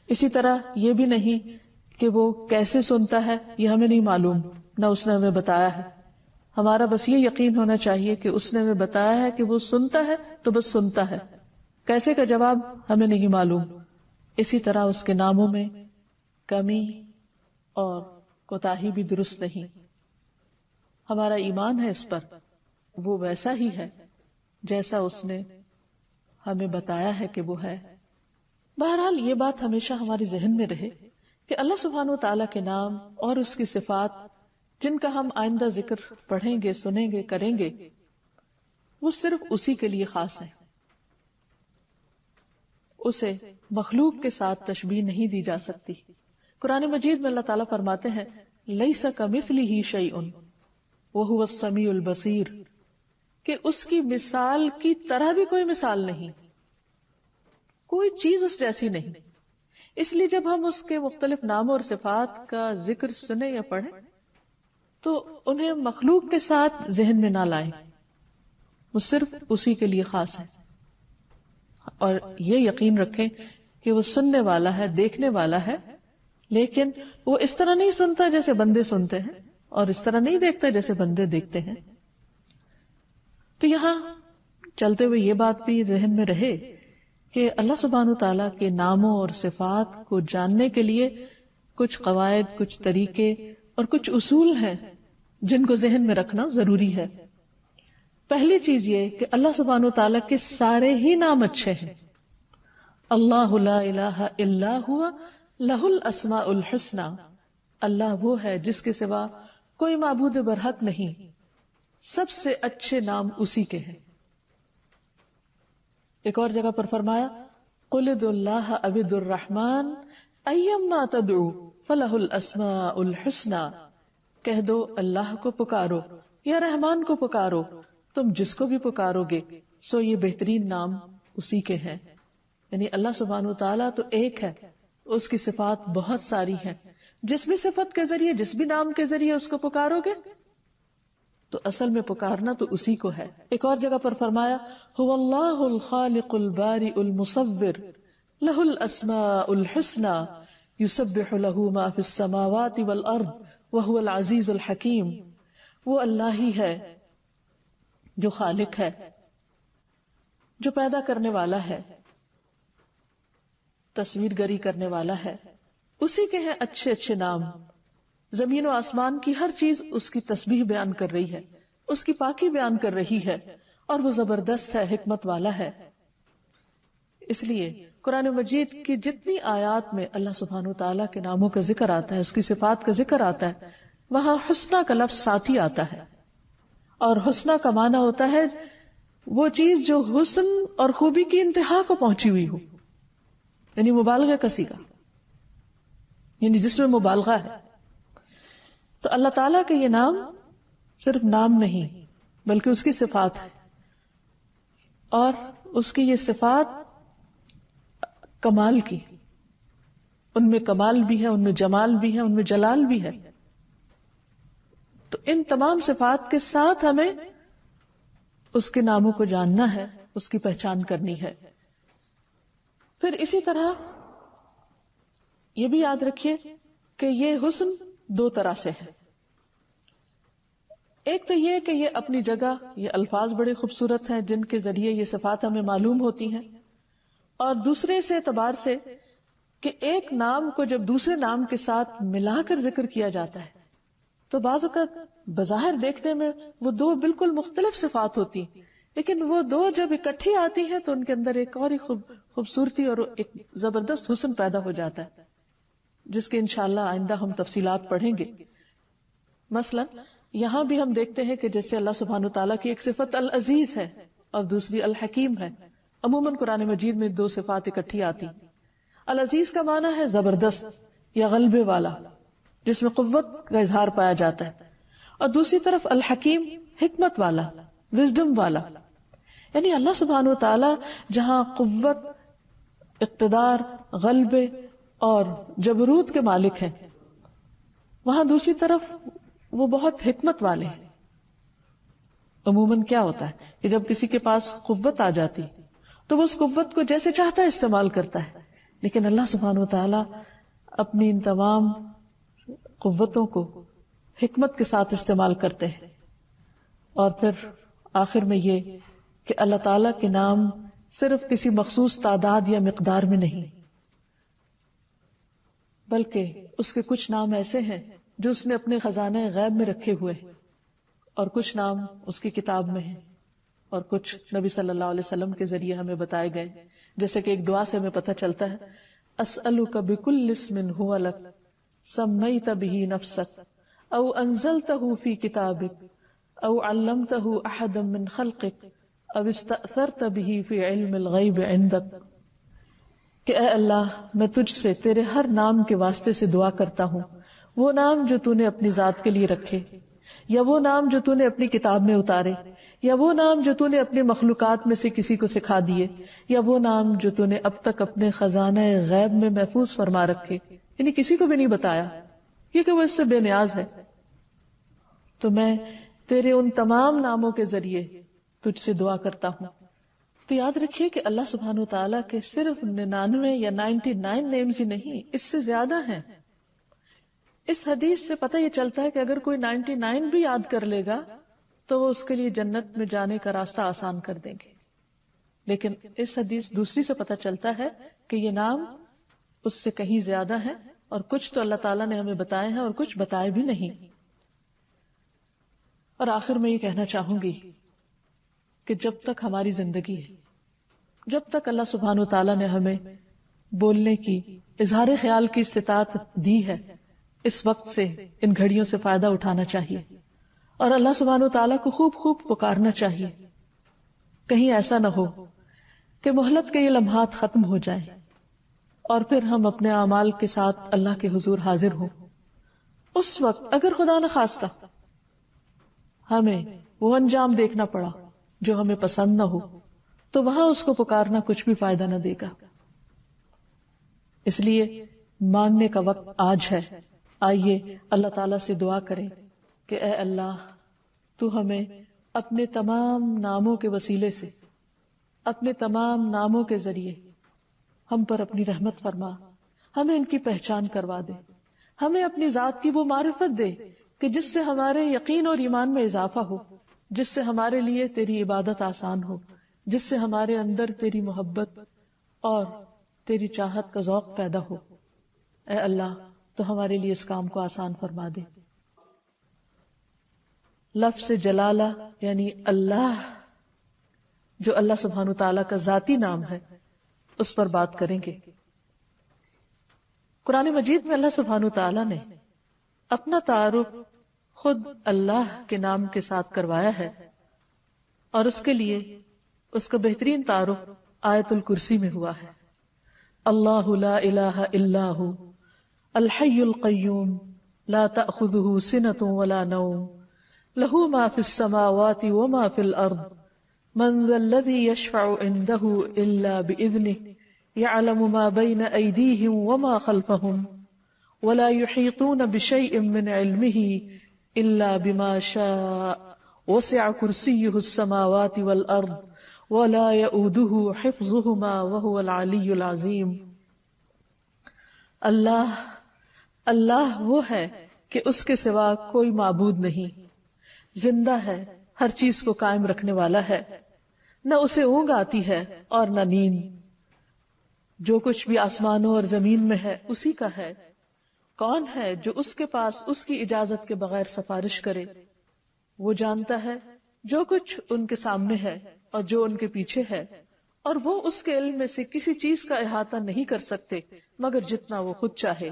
اسی طرح یہ بھی نہیں کہ وہ کیسے سنتا ہے یہ ہمیں نہیں معلوم، نہ اس نے ہمیں بتایا ہے۔ ہمارا بس یہ یقین ہونا چاہیے کہ اس نے ہمیں بتایا ہے کہ وہ سنتا ہے تو بس سنتا ہے، کیسے کا جواب ہمیں نہیں معلوم۔ اسی طرح اس کے ناموں میں کمی اور کوتاہی بھی درست نہیں۔ ہمارا ایمان ہے اس پر، وہ ویسا ہی ہے جیسا اس نے ہمیں بتایا ہے کہ وہ ہے۔ بہرحال یہ بات ہمیشہ ہمارے ذہن میں رہے کہ اللہ سبحانہ وتعالیٰ کے نام اور اس کی صفات جن کا ہم آئندہ ذکر پڑھیں گے، سنیں گے، کریں گے، وہ صرف اسی کے لیے خاص ہیں، اسے مخلوق کے ساتھ تشبیہ نہیں دی جا سکتی۔ قرآن مجید میں اللہ تعالیٰ فرماتے ہیں لَيْسَ كَمِثْلِهِ شَيْءٌ وَهُوَ السَّمِيعُ الْبَصِيرُ، کہ اس کی مثال کی طرح بھی کوئی مثال نہیں، کوئی چیز اس جیسی نہیں۔ اس لیے جب ہم اس کے مختلف ناموں اور صفات کا ذکر سنیں یا پڑھیں تو انہیں مخلوق کے ساتھ ذہن میں نہ لائیں، وہ صرف اسی کے لیے خاص ہے، اور یہ یقین رکھیں کہ وہ سننے والا ہے، دیکھنے والا ہے، لیکن وہ اس طرح نہیں سنتا جیسے بندے سنتے ہیں، اور اس طرح نہیں دیکھتا جیسے بندے دیکھتے ہیں۔ تو یہاں چلتے ہوئے یہ بات بھی ذہن میں رہے کہ اللہ سبحانہ تعالیٰ کے ناموں اور صفات کو جاننے کے لیے کچھ قواعد، کچھ طریقے اور کچھ اصول ہیں جن کو ذہن میں رکھنا ضروری ہے۔ پہلی چیز یہ کہ اللہ سبحانہ تعالیٰ کے سارے ہی نام اچھے ہیں۔ اللہ لا الہ الا ہوا لہ الاسماء الحسنی، اللہ وہ ہے جس کے سوا کوئی معبود برحق نہیں، سب سے اچھے نام اسی کے ہیں۔ ایک اور جگہ پر فرمایا قل ادعوا اللہ او ادعوا الرحمن ایما تدعو فلہ الاسماء الحسنی، کہہ دو اللہ کو پکارو یا رحمان کو پکارو، تم جس کو بھی پکارو گے سو یہ بہترین نام اسی کے ہیں. یعنی اللہ سبحانہ وتعالیٰ تو ایک ہے، اس کی صفات بہت ساری ہیں. جس بھی صفت کے ذریعے، جس بھی نام کے ذریعے اس کو پکارو گے تو اصل میں پکارنا تو اسی کو ہے. ایک اور جگہ پر فرمایا هو اللہ الخالق البارئ المصور لہ الاسماء الحسنى یسبح لہ ما فی السماوات والارض وہو العزیز الحکیم. وہ اللہ ہی ہے جو خالق ہے، جو پیدا کرنے والا ہے، تصویر گری کرنے والا ہے، اسی کے ہیں اچھے اچھے نام. زمین و آسمان کی ہر چیز اس کی تسبیح بیان کر رہی ہے، اس کی پاکی بیان کر رہی ہے، اور وہ زبردست ہے، حکمت والا ہے. اس لیے قرآن مجید کی جتنی آیات میں اللہ سبحانہ وتعالیٰ کے ناموں کا ذکر آتا ہے، اس کی صفات کا ذکر آتا ہے، وہاں حسنہ کا لفظ ساتھ ہی آتا ہے. اور حسنہ کا معنی ہوتا ہے وہ چیز جو حسن اور خوبی کی انتہا کو پہنچی ہوئی ہو، یعنی مبالغہ کا صیغہ، یعنی جس میں مبالغہ ہے. تو اللہ تعالیٰ کے یہ نام صرف نام نہیں بلکہ اس کی صفات ہے، اور اس کی یہ صفات کمال کی، ان میں کمال بھی ہے، ان میں جمال بھی ہے، ان میں جلال بھی ہے. تو ان تمام صفات کے ساتھ ہمیں اس کے ناموں کو جاننا ہے، اس کی پہچان کرنی ہے. پھر اسی طرح یہ بھی یاد رکھیے کہ یہ حسن دو طرح سے ہے. ایک تو یہ کہ یہ اپنی جگہ یہ الفاظ بڑے خوبصورت ہیں جن کے ذریعے یہ صفات ہمیں معلوم ہوتی ہیں، اور دوسرے سے اعتبار سے کہ ایک نام کو جب دوسرے نام کے ساتھ ملا کر ذکر کیا جاتا ہے تو بعض اوقات بظاہر دیکھنے میں وہ دو بالکل مختلف صفات ہوتی ہیں، لیکن وہ دو جب اکٹھی آتی ہیں تو ان کے اندر ایک اور ہی خوبصورتی اور ایک زبردست حسن پیدا ہو جاتا ہے، جس کے انشاءاللہ آئندہ ہم تفصیلات پڑھیں گے. مثلا یہاں بھی ہم دیکھتے ہیں کہ جیسے اللہ سبحانہ وتعالیٰ کی ایک صفت العزیز ہے اور دوسری الحکیم ہے. عموماً قرآن مجید میں دو صفات اکٹھی آتی. العزیز کا معنی ہے زبردست یا غلبے والا، جس میں قوت کا اظہار پایا جاتا ہے، اور دوسری طرف الحکیم حکمت والا، وزڈم والا. یعنی اللہ سبحانہ وتعالی جہاں قوت، اقتدار، غلبے اور جبروت کے مالک ہیں، وہاں دوسری طرف وہ بہت حکمت والے ہیں. عموماً کیا ہوتا ہے کہ جب کسی کے پاس قوت آ جاتی تو وہ اس قوت کو جیسے چاہتا ہے استعمال کرتا ہے، لیکن اللہ سبحانہ وتعالی اپنی ان تمام قوتوں کو حکمت کے ساتھ استعمال کرتے ہیں. اور پھر آخر میں یہ کہ اللہ تعالیٰ کے نام صرف کسی مخصوص تعداد یا مقدار میں نہیں، بلکہ اس کے کچھ نام ایسے ہیں جو اس نے اپنے خزانہ غیب میں رکھے ہوئے ہیں، اور کچھ نام اس کی کتاب میں ہیں، اور کچھ نبی صلی اللہ علیہ وسلم کے ذریعے ہمیں بتائے گئے. جیسے کہ ایک دعا سے ہمیں پتہ چلتا ہے، اسألک بکل اسم ہو لک سمیت بہ نفسک او انزلتہ فی کتابک او علمتہ احدا من خلقک او استأثرت بہ فی علم الغیب عندک، کہ اے اللہ میں تجھ سے تیرے ہر نام کے واسطے سے دعا کرتا ہوں، وہ نام جو تو نے اپنی ذات کے لیے رکھے، یا وہ نام جو تو نے اپنی کتاب میں اتارے، یا وہ نام جو تو نے اپنے مخلوقات میں سے کسی کو سکھا دیے، یا وہ نام جو تو نے اب تک اپنے خزانہ غیب میں محفوظ فرما رکھے، یعنی کسی کو بھی نہیں بتایا کیونکہ وہ اس سے بے نیاز ہے. تو میں تیرے ان تمام ناموں کے ذریعے تجھ سے دعا کرتا ہوں. تو یاد رکھیے کہ اللہ سبحانہ وتعالیٰ کے صرف 99 یا 99 نیمز ہی نہیں، اس سے زیادہ ہیں. اس حدیث سے پتہ یہ چلتا ہے کہ اگر کوئی 99 بھی یاد کر لے گا تو وہ اس کے لیے جنت میں جانے کا راستہ آسان کر دیں گے. لیکن اس حدیث دوسری سے پتہ چلتا ہے کہ یہ نام اس سے کہیں زیادہ ہے، اور کچھ تو اللہ تعالیٰ نے ہمیں بتائے ہیں اور کچھ بتائے بھی نہیں. اور آخر میں یہ کہنا چاہوں گی کہ جب تک ہماری زندگی ہے، جب تک اللہ سبحانہ وتعالیٰ نے ہمیں بولنے کی، اظہار خیال کی استطاعت دی ہے، اس وقت سے ان گھڑیوں سے فائدہ اٹھانا چاہیے اور اللہ سبحانہ وتعالیٰ کو خوب خوب پکارنا چاہیے. کہیں ایسا نہ ہو کہ مہلت کے یہ لمحات ختم ہو جائیں اور پھر ہم اپنے اعمال کے ساتھ اللہ کے حضور حاضر ہوں. اس وقت اگر خدا نہ خواستہ ہمیں وہ انجام دیکھنا پڑا جو ہمیں پسند نہ ہو تو وہاں اس کو پکارنا کچھ بھی فائدہ نہ دے گا. اس لیے مانگنے کا وقت آج ہے. آئیے اللہ تعالیٰ سے دعا کریں کہ اے اللہ تو ہمیں اپنے تمام ناموں کے وسیلے سے، اپنے تمام ناموں کے ذریعے ہم پر اپنی رحمت فرما، ہمیں ان کی پہچان کروا دے، ہمیں اپنی ذات کی وہ معرفت دے کہ جس سے ہمارے یقین اور ایمان میں اضافہ ہو، جس سے ہمارے لیے تیری عبادت آسان ہو، جس سے ہمارے اندر تیری محبت اور تیری چاہت کا ذوق پیدا ہو. اے اللہ تو ہمارے لیے اس کام کو آسان فرما دے. لفظ جلالہ یعنی اللہ، جو اللہ سبحانہ تعالیٰ کا ذاتی نام ہے، اس پر بات کریں گے. قرآن مجید میں اللہ سبحانہ تعالیٰ نے اپنا تعارف خود اللہ کے نام کے ساتھ کروایا ہے، اور اس کے لیے اس کا بہترین تعارف آیت الکرسی میں ہوا ہے. اللہ لا الہ الا ہو الحی القیوم لا تأخذہ سنۃ ولا نوم لہ ما فی السماوات وما فی الارض من ذا الذی یشفع عنده الا بإذنہ يعلم ما بين أيديهم وما خلفهم ولا يحيطون بشيء من علمه إلا بما شاء وسع كرسيه السماوات والأرض ولا يؤوده حفظهما وهو العلي العظيم. اللہ وہ ہے کہ اس کے سوا کوئی معبود نہیں، زندہ ہے، ہر چیز کو قائم رکھنے والا ہے، نہ اسے اونگ آتی ہے اور نہ نیند. جو کچھ بھی آسمانوں اور زمین میں ہے اسی کا ہے. کون ہے جو اس کے پاس اس کی اجازت کے بغیر سفارش کرے؟ وہ جانتا ہے جو کچھ ان کے سامنے ہے اور جو ان کے پیچھے ہے، اور وہ اس کے علم میں سے کسی چیز کا احاطہ نہیں کر سکتے مگر جتنا وہ خود چاہے.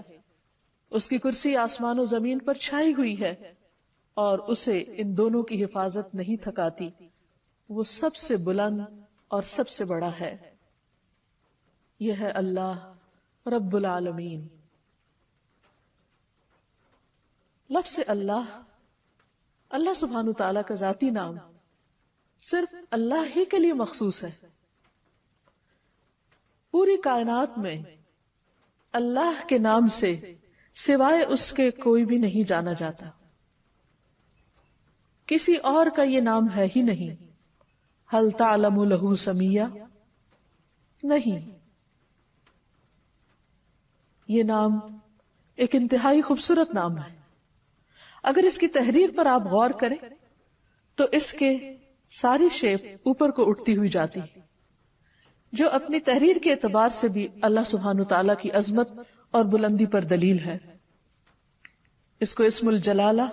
اس کی کرسی آسمان و زمین پر چھائی ہوئی ہے اور اسے ان دونوں کی حفاظت نہیں تھکاتی. وہ سب سے بلند اور سب سے بڑا ہے. یہ ہے اللہ رب العالمین. لفظ اللہ سبحانہ تعالیٰ کا ذاتی نام صرف اللہ ہی کے لیے مخصوص ہے. پوری کائنات میں اللہ کے نام سے سوائے اس کے کوئی بھی نہیں جانا جاتا. کسی اور کا یہ نام ہے ہی نہیں. هل تعلم له سمیہ؟ نہیں. یہ نام ایک انتہائی خوبصورت نام ہے. اگر اس کی تحریر پر آپ غور کریں تو اس کے ساری شیپ اوپر کو اٹھتی ہوئی جاتی، جو اپنی تحریر کے اعتبار سے بھی اللہ سبحانہ تعالیٰ کی عظمت اور بلندی پر دلیل ہے. اس کو اسم الجلالہ،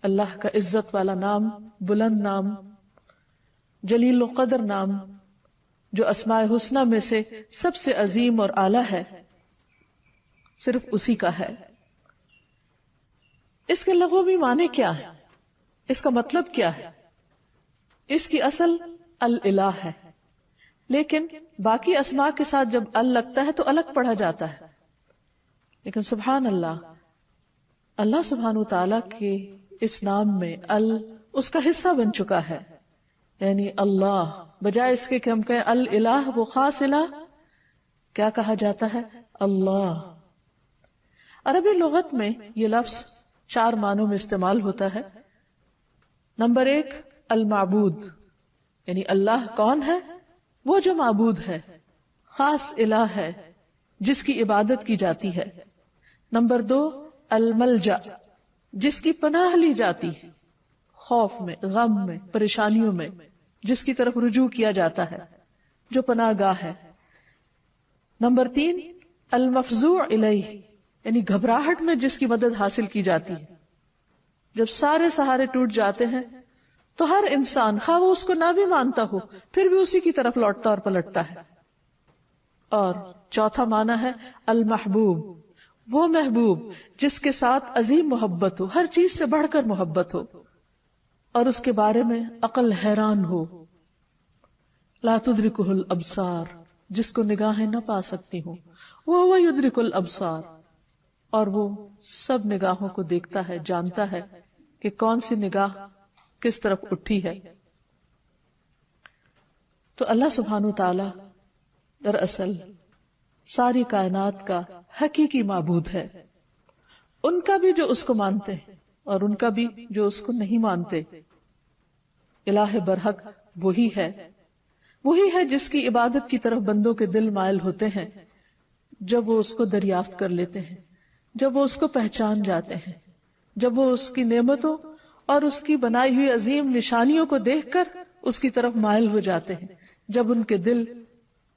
اللہ کا عزت والا نام، بلند نام، جلیل القدر نام، جو اسماء حسنہ میں سے سب سے عظیم اور اعلیٰ ہے، صرف اسی کا ہے. اس کے لغوی معنی کیا ہے؟ اس کا مطلب کیا ہے؟ اس کی اصل الالہ ہے، لیکن باقی اسماء کے ساتھ جب ال لگتا ہے تو الگ پڑھا جاتا ہے. لیکن سبحان اللہ، اللہ سبحانہ تعالیٰ کے اس نام میں ال اس کا حصہ بن چکا ہے. یعنی اللہ بجائے اس کے کہ ہم کہیں الالہ، وہ خاص الہ، کیا کہا جاتا ہے؟ اللہ. عربی لغت میں یہ لفظ 4 معنوں میں استعمال ہوتا ہے. نمبر 1 المعبود، یعنی اللہ کون ہے؟ وہ جو معبود ہے، خاص الہ ہے جس کی عبادت کی جاتی ہے. نمبر 2 الملجا، جس کی پناہ لی جاتی ہے، خوف میں، غم میں، پریشانیوں میں جس کی طرف رجوع کیا جاتا ہے، جو پناہ گاہ ہے. نمبر 3 المفزوع الیہ، یعنی گھبراہٹ میں جس کی مدد حاصل کی جاتی ہے. جب سارے سہارے ٹوٹ جاتے ہیں تو ہر انسان، خواہ وہ اس کو نہ بھی مانتا ہو، پھر بھی اسی کی طرف لوٹتا اور پلٹتا ہے. اور چوتھا معنی ہے المحبوب، وہ محبوب جس کے ساتھ عظیم محبت ہو، ہر چیز سے بڑھ کر محبت ہو، اور اس کے بارے میں عقل حیران ہو. لا تدرکہ الابصار، جس کو نگاہیں نہ پا سکتی ہوں، وہ یدرک الابصار، اور وہ سب نگاہوں کو دیکھتا ہے، جانتا ہے کہ کون سی نگاہ کس طرف اٹھی ہے۔ تو اللہ سبحانہ تعالی دراصل ساری کائنات کا حقیقی معبود ہے، ان کا بھی جو اس کو مانتے ہیں اور ان کا بھی جو اس کو نہیں مانتے۔ الہ برحق وہی ہے جس کی عبادت کی طرف بندوں کے دل مائل ہوتے ہیں جب وہ اس کو دریافت کر لیتے ہیں، جب وہ اس کو پہچان جاتے ہیں، جب وہ اس کی نعمتوں اور اس کی بنائی ہوئی عظیم نشانیوں کو دیکھ کر اس کی طرف مائل ہو جاتے ہیں، جب ان کے دل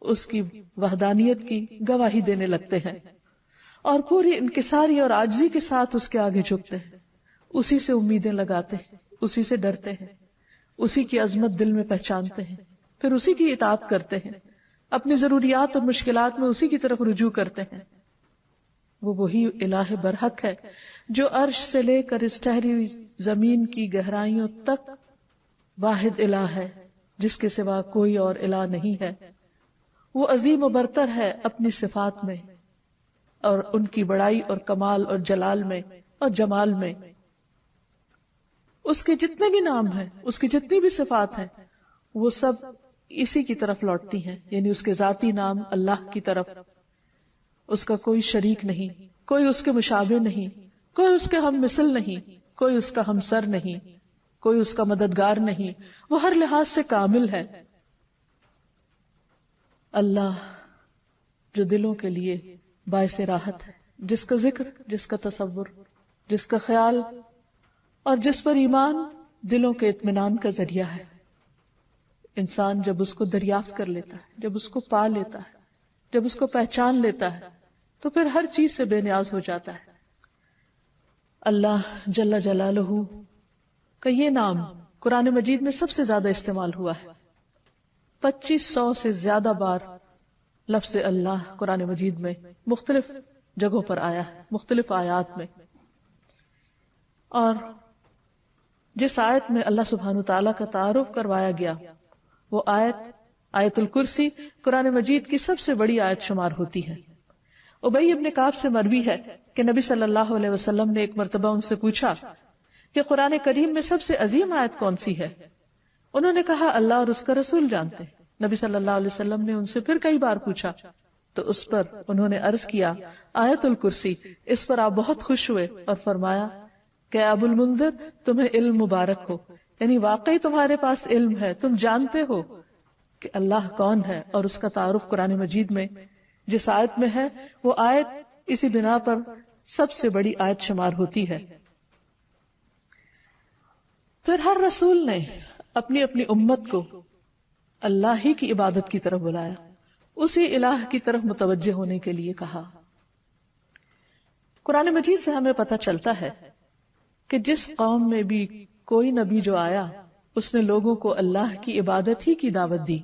اس کی وحدانیت کی گواہی دینے لگتے ہیں اور پوری انکساری اور عاجزی کے ساتھ اس کے آگے جھکتے ہیں، اسی سے امیدیں لگاتے ہیں، اسی سے ڈرتے ہیں، اسی کی عظمت دل میں پہچانتے ہیں، پھر اسی کی اطاعت کرتے ہیں، اپنی ضروریات اور مشکلات میں اسی کی طرف رجوع کرتے ہیں۔ وہ وہی الہ برحق ہے جو عرش سے لے کر اس ٹھہری ہوئی زمین کی گہرائیوں تک واحد الہ ہے، جس کے سوا کوئی اور الہ نہیں ہے۔ وہ عظیم و برتر ہے اپنی صفات میں اور ان کی بڑائی اور کمال اور جلال میں اور جمال میں۔ اس کے جتنے بھی نام ہیں، اس کی جتنی بھی صفات ہیں، وہ سب اسی کی طرف لوٹتی ہیں، یعنی اس کے ذاتی نام اللہ کی طرف۔ اس کا کوئی شریک نہیں، کوئی اس کے مشابہ نہیں، کوئی اس کے ہم مثل نہیں، کوئی اس کا ہمسر نہیں، کوئی اس کا مددگار نہیں، وہ ہر لحاظ سے کامل ہے۔ اللہ جو دلوں کے لیے باعث راحت ہے، جس کا ذکر، جس کا تصور، جس کا خیال اور جس پر ایمان دلوں کے اطمینان کا ذریعہ ہے۔ انسان جب اس کو دریافت کر لیتا ہے، جب اس کو پا لیتا ہے، جب اس کو پہچان لیتا ہے، تو پھر ہر چیز سے بے نیاز ہو جاتا ہے۔ اللہ جل جلالہ کا یہ نام قرآن مجید میں سب سے زیادہ استعمال ہوا ہے، 2500 سے زیادہ بار لفظ اللہ قرآن مجید میں مختلف جگہوں پر آیا ہے، مختلف آیات میں۔ اور جس آیت میں اللہ سبحانہ تعالیٰ کا تعارف کروایا گیا، وہ آیت الکرسی قرآن مجید کی سب سے بڑی آیت شمار ہوتی ہے۔ ابی ابن کعب سے مروی ہے کہ نبی صلی اللہ علیہ وسلم نے ایک مرتبہ ان سے پوچھا کہ قرآن کریم میں سب سے عظیم آیت کون سی ہے؟ انہوں نے کہا اللہ اور اس کا رسول جانتے ہیں۔ نبی صلی اللہ علیہ وسلم نے ان سے پھر کئی بار پوچھا تو اس پر انہوں نے عرض کیا آیت الکرسی۔ اس پر آپ بہت خوش ہوئے اور فرمایا کہ ابو المنذر تمہیں علم مبارک ہو، یعنی واقعی تمہارے پاس علم ہے، تم جانتے ہو کہ اللہ کون ہے، اور اس کا تعارف قرآن مجید میں جس آیت میں ہے وہ آیت اسی بنا پر سب سے بڑی آیت شمار ہوتی ہے۔ پھر ہر رسول نے اپنی اپنی امت کو اللہ ہی کی عبادت کی طرف بلایا، اسی الہ کی طرف متوجہ ہونے کے لیے کہا۔ قرآن مجید سے ہمیں پتہ چلتا ہے کہ جس قوم میں بھی کوئی نبی جو آیا اس نے لوگوں کو اللہ کی عبادت ہی کی دعوت دی۔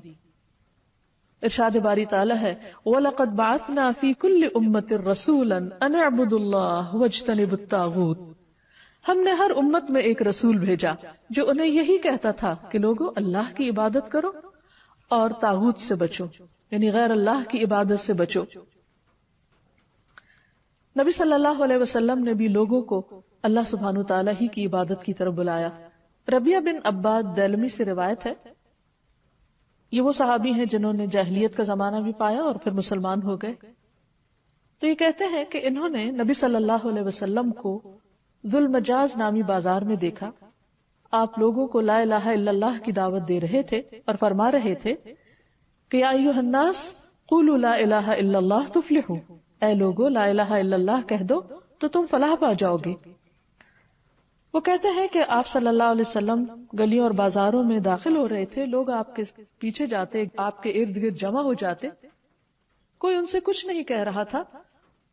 ارشاد باری تعالیٰ ہے وَلَقَدْ بَعَثْنَا فِي كُلِّ أُمَّةٍ رَسُولًا أَنِ اعْبُدُوا اللَّهَ وَاجْتَنِبُوا الطَّاغُوتَ۔ ہم نے ہر امت میں ایک رسول بھیجا جو انہیں یہی کہتا تھا کہ لوگوں اللہ کی عبادت کرو اور طاغوت سے بچو، یعنی غیر اللہ کی عبادت سے بچو۔ نبی صلی اللہ علیہ وسلم نے بھی لوگوں کو اللہ سبحانہ تعالیٰ ہی کی عبادت کی طرف بلایا۔ ربیہ بن عباد دیلمی سے روایت ہے، یہ وہ صحابی ہیں جنہوں نے جاہلیت کا زمانہ بھی پایا اور پھر مسلمان ہو گئے۔ تو یہ کہتے ہیں کہ انہوں نے نبی صلی اللہ علیہ وسلم کو ذو المجاز نامی بازار میں دیکھا، آپ لوگوں کو لا الہ الا اللہ کی دعوت دے رہے تھے اور فرما رہے تھے کہ یا ایھا الناس قولوا لا الہ الا اللہ تفلحوا، اے لوگو لا الہ الا اللہ کہہ دو تو تم فلاح پا جاؤ گے۔ وہ کہتے ہیں کہ آپ صلی اللہ علیہ وسلم گلیوں اور بازاروں میں داخل ہو رہے تھے، لوگ آپ کے پیچھے جاتے، آپ کے ارد گرد جمع ہو جاتے، کوئی ان سے کچھ نہیں کہہ رہا تھا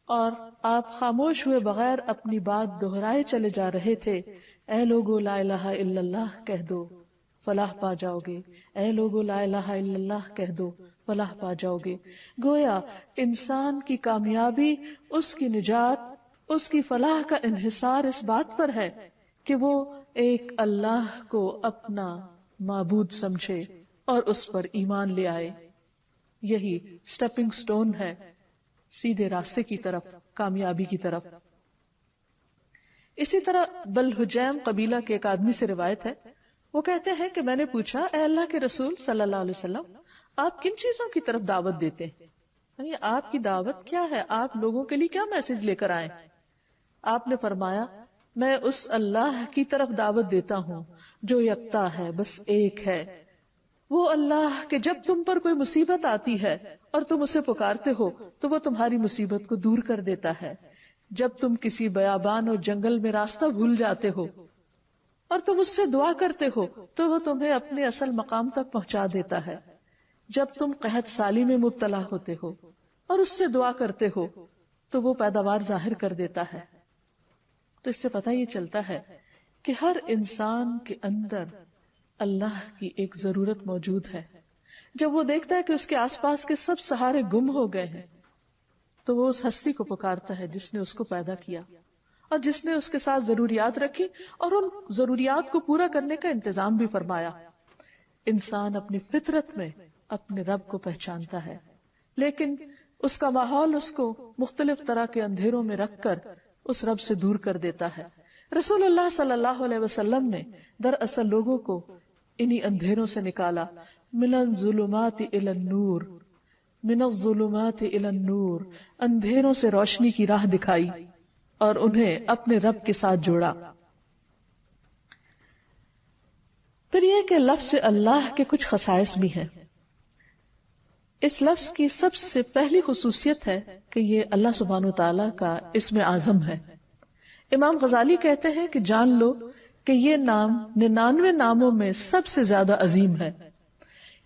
اور آپ خاموش ہوئے بغیر اپنی بات دہرائے چلے جا رہے تھے، اے لوگو لا الہ الا اللہ کہہ دو فلاح پا جاؤ گے، اے لوگو لا الہ الا اللہ کہہ دو فلاح پا جاؤ گے۔ گویا انسان کی کامیابی، اس کی نجات، اس کی فلاح کا انحصار اس بات پر ہے کہ وہ ایک اللہ کو اپنا معبود سمجھے اور اس پر ایمان لے آئے. یہی سٹیپنگ سٹون ہے سیدھے راستے کی طرف، کامیابی کی طرف. اسی طرح بلحجیم قبیلہ کے ایک آدمی سے روایت ہے، وہ کہتے ہیں کہ میں نے پوچھا، اے اللہ کے رسول صلی اللہ علیہ وسلم، آپ کن چیزوں کی طرف دعوت دیتے ہیں؟ یعنی آپ کی دعوت کیا ہے؟ آپ لوگوں کے لیے کیا میسج لے کر آئے؟ آپ نے فرمایا، میں اس اللہ کی طرف دعوت دیتا ہوں جو یکتا ہے، بس ایک ہے. وہ اللہ کہ جب تم پر کوئی مصیبت آتی ہے اور تم اسے پکارتے ہو تو وہ تمہاری مصیبت کو دور کر دیتا ہے. جب تم کسی بیابان اور جنگل میں راستہ بھول جاتے ہو اور تم اس سے دعا کرتے ہو تو وہ تمہیں اپنے اصل مقام تک پہنچا دیتا ہے. جب تم قحط سالی میں مبتلا ہوتے ہو اور اس سے دعا کرتے ہو تو وہ پیداوار ظاہر کر دیتا ہے. تو اس سے پتہ یہ چلتا ہے کہ ہر انسان کے اندر اللہ کی ایک ضرورت موجود ہے. جب وہ دیکھتا ہے کہ اس کے آس پاس کے سب سہارے گم ہو گئے ہیں تو وہ اس ہستی کو پکارتا ہے جس نے اس کو پیدا کیا اور جس نے اس کے ساتھ ضروریات رکھی اور ان ضروریات کو پورا کرنے کا انتظام بھی فرمایا. انسان اپنی فطرت میں اپنے رب کو پہچانتا ہے، لیکن اس کا ماحول اس کو مختلف طرح کے اندھیروں میں رکھ کر اس رب سے دور کر دیتا ہے. رسول اللہ صلی اللہ علیہ وسلم نے دراصل لوگوں کو انہی اندھیروں سے نکالا. من الظلمات الی النور، من الظلمات الی النور، اندھیروں سے روشنی کی راہ دکھائی اور انہیں اپنے رب کے ساتھ جوڑا. پھر یہ کہ لفظ اللہ کے کچھ خصائص بھی ہیں. اس لفظ کی سب سے پہلی خصوصیت ہے کہ یہ اللہ سبحانہ وتعالی کا اسم اعظم ہے. امام غزالی کہتے ہیں کہ جان لو کہ یہ نام 99 ناموں میں سب سے زیادہ عظیم ہے،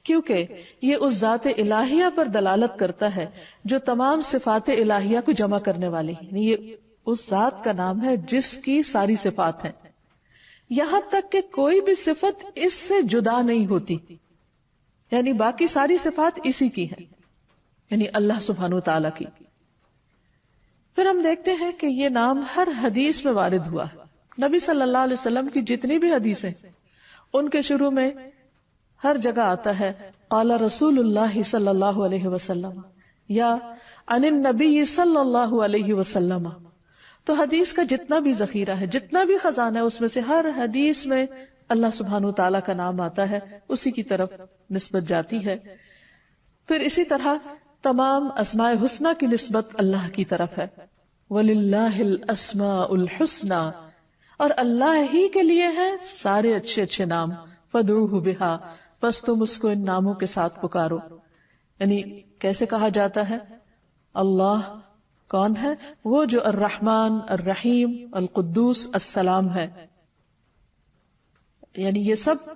کیونکہ یہ اس ذات الہیہ پر دلالت کرتا ہے جو تمام صفات الہیہ کو جمع کرنے والی ہے. یہ اس ذات کا نام ہے جس کی ساری صفات ہیں، یہاں تک کہ کوئی بھی صفت اس سے جدا نہیں ہوتی، یعنی باقی ساری صفات اسی کی ہیں، یعنی اللہ سبحانہ وتعالی کی. پھر ہم دیکھتے ہیں کہ یہ نام ہر حدیث میں وارد ہوا. نبی صلی اللہ علیہ وسلم کی جتنی بھی حدیثیں ان کے شروع میں ہر جگہ آتا ہے قال رسول اللہ صلی اللہ علیہ وسلم یا عن النبی صلی اللہ علیہ وسلم. تو حدیث کا جتنا بھی ذخیرہ ہے، جتنا بھی خزانہ ہے، اس میں سے ہر حدیث میں اللہ سبحانہ وتعالی کا نام آتا ہے، اسی کی طرف نسبت جاتی ہے. پھر اسی طرح تمام اسماء حسنہ کی نسبت اللہ کی طرف ہے. وَلِلَّهِ الْأَسْمَاءُ الْحُسْنَى، اور اللہ ہی کے لیے ہیں سارے اچھے اچھے نام. فَادْعُوهُ بِهَا، بس تم اس کو ان ناموں کے ساتھ پکارو. یعنی کیسے کہا جاتا ہے؟ اللہ کون ہے؟ وہ جو الرحمن، الرحیم، القدوس، السلام ہے. یعنی یہ سب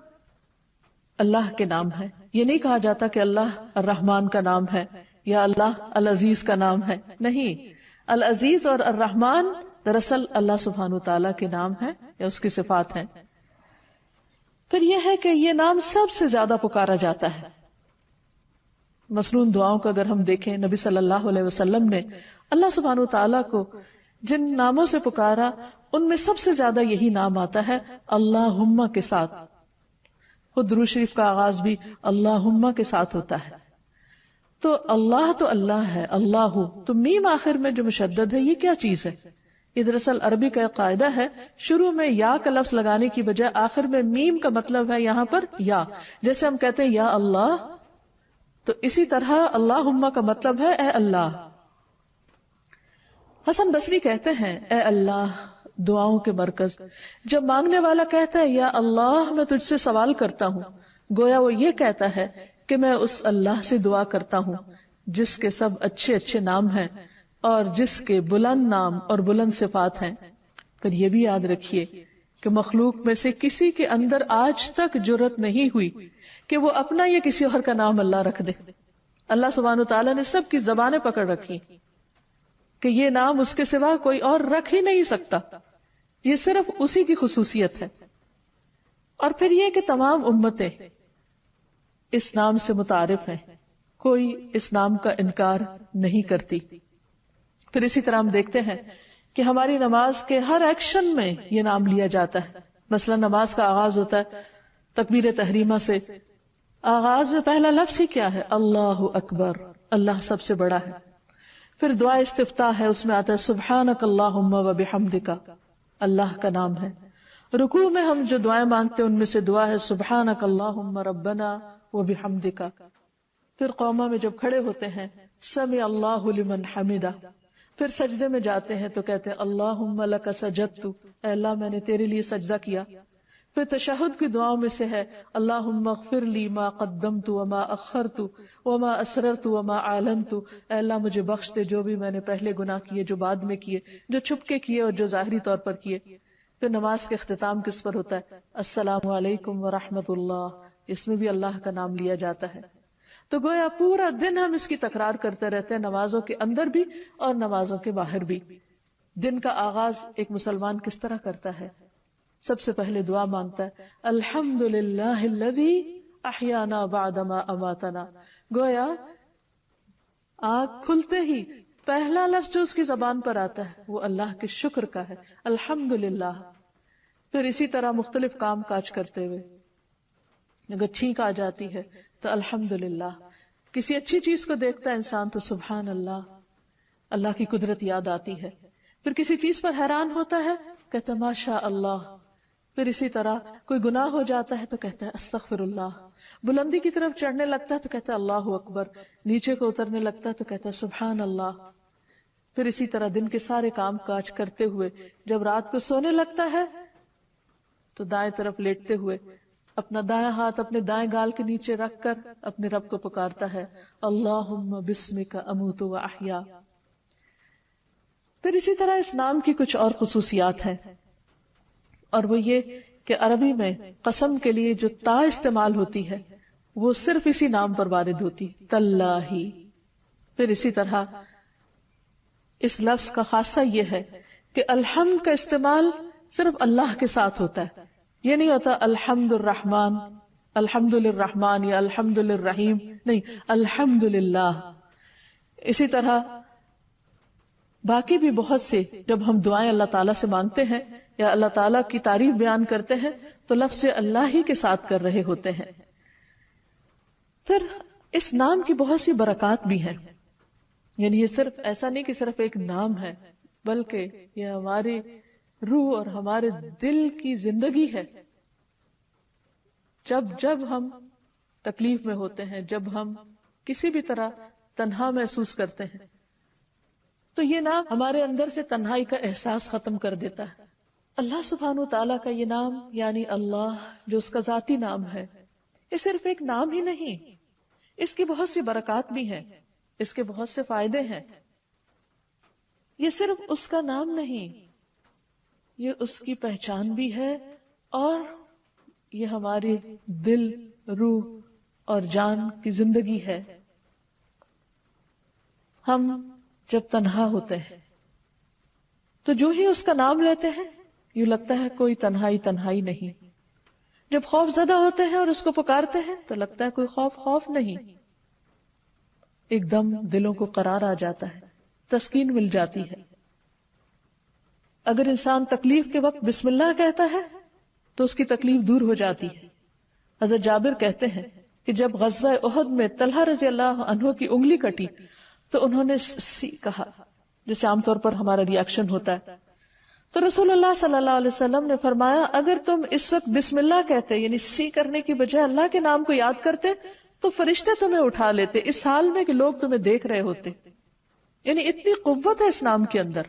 اللہ کے نام ہے. یہ نہیں کہا جاتا کہ اللہ الرحمن کا نام ہے یا اللہ العزیز کا نام ہے. نہیں، العزیز اور الرحمن دراصل اللہ سبحانہ وتعالی کے نام ہیں یا اس کی صفات ہیں. پھر یہ ہے کہ یہ نام سب سے زیادہ پکارا جاتا ہے. مصنون دعاؤں کو اگر ہم دیکھیں، نبی صلی اللہ علیہ وسلم نے اللہ سبحانہ وتعالی کو جن ناموں سے پکارا ان میں سب سے زیادہ یہی نام آتا ہے اللہم کے ساتھ. خود درود شریف کا آغاز بھی اللہم کے ساتھ ہوتا ہے. تو اللہ ہے، اللہ تو میم آخر میں جو مشدد ہے، یہ کیا چیز ہے؟ یہ دراصل عربی کا قاعدہ ہے، شروع میں یا کا لفظ لگانے کی بجائے آخر میں میم کا مطلب ہے یہاں پر یا. جیسے ہم کہتے ہیں یا اللہ، تو اسی طرح اللہم کا مطلب ہے اے اللہ. حسن بصری کہتے ہیں اے اللہ دعاؤں کے مرکز. جب مانگنے والا کہتا ہے یا اللہ میں تجھ سے سوال کرتا ہوں، گویا وہ یہ کہتا ہے کہ میں اس اللہ سے دعا کرتا ہوں جس کے سب اچھے اچھے نام ہیں اور جس کے بلند نام اور بلند صفات ہیں. پھر یہ بھی یاد رکھیے کہ مخلوق میں سے کسی کے اندر آج تک جرأت نہیں ہوئی کہ وہ اپنا یا کسی اور کا نام اللہ رکھ دے. اللہ سبحانہ وتعالی نے سب کی زبانیں پکڑ رکھی کہ یہ نام اس کے سوا کوئی اور رکھ ہی نہیں سکتا، یہ صرف اسی کی خصوصیت ہے. اور پھر یہ کہ تمام امتیں اس نام سے متعارف ہیں، کوئی اس نام کا انکار نہیں کرتی. پھر اسی طرح ہم دیکھتے ہیں کہ ہماری نماز کے ہر ایکشن میں یہ نام لیا جاتا ہے. مثلا نماز کا آغاز ہوتا ہے تکبیر تحریمہ سے، آغاز میں پہلا لفظ ہی کیا ہے؟ اللہ اکبر، اللہ سب سے بڑا ہے. پھر دعا استفتاح ہے، اس میں آتا ہے سبحانک اللہم و بحمدک، اللہ کا نام ہے. رکوع میں ہم جو دعائیں مانگتے ہیں ان میں سے دعا ہے سبحانک اللہم ربنا و بحمدک. پھر قوما میں جب کھڑے ہوتے ہیں سمع اللہ لمن حمدہ. پھر سجدے میں جاتے ہیں تو کہتے ہیں اللہم لک سجدت، اے اللہ میں نے تیرے لیے سجدہ کیا. پھر تشہد کی دعاؤں میں سے ہے اللہم اغفر لی ما قدمت وما اخرت وما اسررت وما اعلنت، اے اللہ مجھے بخش دے جو بھی میں نے پہلے گناہ کیے، جو بعد میں کیے، جو چھپ کے کیے اور جو ظاہری طور پر کیے. پھر نماز کے اختتام کس پر ہوتا ہے؟ السلام علیکم ورحمۃ اللہ، اس میں بھی اللہ کا نام لیا جاتا ہے. تو گویا پورا دن ہم اس کی تکرار کرتے رہتے ہیں، نمازوں کے اندر بھی اور نمازوں کے باہر بھی. دن کا آغاز ایک مسلمان کس طرح کرتا ہے؟ سب سے پہلے دعا مانگتا ہے الحمدللہ الذی احیانا بعدما اماتنا. گویا آنکھ کھلتے ہی پہلا لفظ جو اس کی زبان پر آتا ہے وہ اللہ کے شکر کا ہے، الحمدللہ. پھر اسی طرح مختلف کام کاج کرتے ہوئے اگر چھینک آ جاتی ہے تو الحمدللہ. کسی اچھی چیز کو دیکھتا ہے انسان تو سبحان اللہ، اللہ کی قدرت یاد آتی ہے. پھر کسی چیز پر حیران ہوتا ہے کہتا ہے ماشاء اللہ. پھر اسی طرح کوئی گناہ ہو جاتا ہے تو کہتا ہے استغفر اللہ. بلندی کی طرف چڑھنے لگتا ہے تو کہتا ہے اللہ اکبر. نیچے کو اترنے لگتا ہے تو کہتا ہے سبحان اللہ. پھر اسی طرح دن کے سارے کام کاج کرتے ہوئے جب رات کو سونے لگتا ہے تو دائیں طرف لیٹتے ہوئے اپنا دائیں ہاتھ اپنے دائیں گال کے نیچے رکھ کر اپنے رب کو پکارتا ہے اللہم بسمک اموت و احیا. پھر اسی طرح اس نام کی کچھ اور خصوصیات ہیں، اور وہ یہ کہ عربی میں قسم کے لیے جو تا استعمال ہوتی ہے وہ صرف اسی نام پر وارد ہوتی، تاللہ. پھر اسی طرح اس لفظ کا خاصہ یہ ہے کہ الحمد کا استعمال صرف اللہ کے ساتھ ہوتا ہے. یہ نہیں ہوتا الحمد الرحمن، الحمد للرحمن یا الحمد للرحیم، نہیں، الحمد للہ. اسی طرح باقی بھی بہت سے جب ہم دعائیں اللہ تعالیٰ سے مانگتے ہیں یا اللہ تعالیٰ کی تعریف بیان کرتے ہیں تو لفظ اللہ ہی کے ساتھ کر رہے ہوتے ہیں. پھر اس نام کی بہت سی برکات بھی ہیں، یعنی یہ صرف ایسا نہیں کہ صرف ایک نام ہے، بلکہ یہ ہماری روح اور ہمارے دل کی زندگی ہے. جب ہم تکلیف میں ہوتے ہیں، جب ہم کسی بھی طرح تنہا محسوس کرتے ہیں تو یہ نام ہمارے اندر سے تنہائی کا احساس ختم کر دیتا ہے. اللہ سبحانہ وتعالیٰ کا یہ نام یعنی اللہ جو اس کا ذاتی نام ہے، یہ صرف ایک نام ہی نہیں، اس کی بہت سی برکات بھی ہیں، اس کے بہت سے فائدے ہیں. یہ صرف اس کا نام نہیں، یہ اس کی پہچان بھی ہے، اور یہ ہماری دل، روح اور جان کی زندگی ہے. ہم جب تنہا ہوتے ہیں تو جو ہی اس کا نام لیتے ہیں یوں لگتا ہے کوئی تنہائی نہیں. جب خوف زدہ ہوتے ہیں اور اس کو پکارتے ہیں تو لگتا ہے کوئی خوف نہیں. ایک دم دلوں کو قرار آ جاتا ہے، تسکین مل جاتی ہے. اگر انسان تکلیف کے وقت بسم اللہ کہتا ہے تو اس کی تکلیف دور ہو جاتی ہے. حضرت جابر کہتے ہیں کہ جب غزوہ احد میں طلحہ رضی اللہ عنہ کی انگلی کٹی تو انہوں نے سی کہا، جیسے عام طور پر ہمارا ریاکشن ہوتا ہے. تو رسول اللہ صلی اللہ علیہ وسلم نے فرمایا اگر تم اس وقت بسم اللہ کہتے یعنی سی کرنے کی بجائے اللہ کے نام کو یاد کرتے تو فرشتے تمہیں اٹھا لیتے اس حال میں کہ لوگ تمہیں دیکھ رہے ہوتے. یعنی اتنی قوت ہے اس نام کے اندر.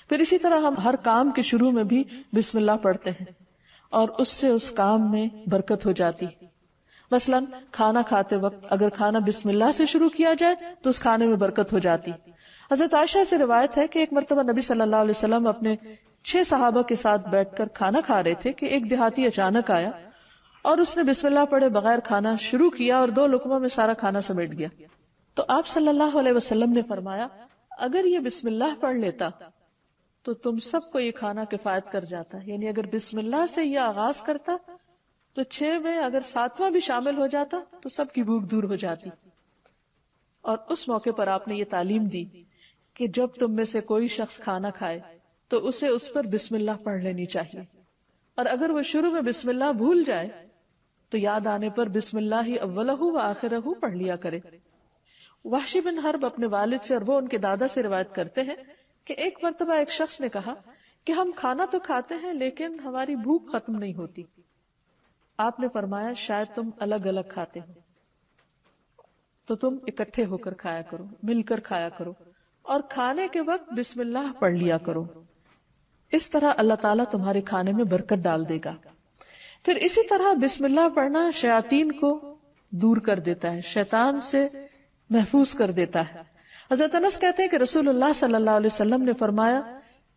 پھر اسی طرح ہم ہر کام کے شروع میں بھی بسم اللہ پڑھتے ہیں اور اس سے اس کام میں برکت ہو جاتی. مثلا کھانا کھاتے وقت اگر کھانا بسم اللہ سے شروع کیا جائے تو اس کھانے میں برکت ہو جاتی. حضرت عائشہ سے روایت ہے کہ ایک مرتبہ نبی صلی اللہ علیہ وسلم اپنے 6 صحابہ کے ساتھ بیٹھ کر کھانا کھا رہے تھے کہ ایک دیہاتی اچانک آیا اور اس نے بسم اللہ پڑھے بغیر کھانا شروع کیا اور 2 لقموں میں سارا کھانا سمیٹ گیا. تو آپ صلی اللہ علیہ وسلم نے فرمایا اگر یہ بسم اللہ پڑھ لیتا تو تم سب کو یہ کھانا کفایت کر جاتا. یعنی اگر بسم اللہ سے یہ آغاز کرتا تو 6 میں اگر 7واں بھی شامل ہو جاتا تو سب کی بھوک دور ہو جاتی. اور اس موقع پر آپ نے یہ تعلیم دی کہ جب تم میں سے کوئی شخص کھانا کھائے تو اسے اس پر بسم اللہ پڑھ لینی چاہیے، اور اگر وہ شروع میں بسم اللہ بھول جائے تو یاد آنے پر بسم اللہ اولہ و آخرہ پڑھ لیا کرے۔ وحشی بن حرب اپنے والد سے اور وہ ان کے دادا سے روایت کرتے ہیں کہ ایک مرتبہ ایک شخص نے کہا کہ ہم کھانا تو کھاتے ہیں لیکن ہماری بھوک ختم نہیں ہوتی۔ آپ نے فرمایا شاید تم الگ الگ کھاتے ہو، تو تم اکٹھے ہو کر کھایا کرو، مل کر کھایا کرو، اور کھانے کے وقت بسم اللہ پڑھ لیا کرو، اس طرح اللہ تعالیٰ تمہارے کھانے میں برکت ڈال دے گا۔ پھر اسی طرح بسم اللہ پڑھنا شیاطین کو دور کر دیتا ہے، شیطان سے محفوظ کر دیتا ہے۔ حضرت انس کہتے ہیں کہ رسول اللہ صلی اللہ علیہ وسلم نے فرمایا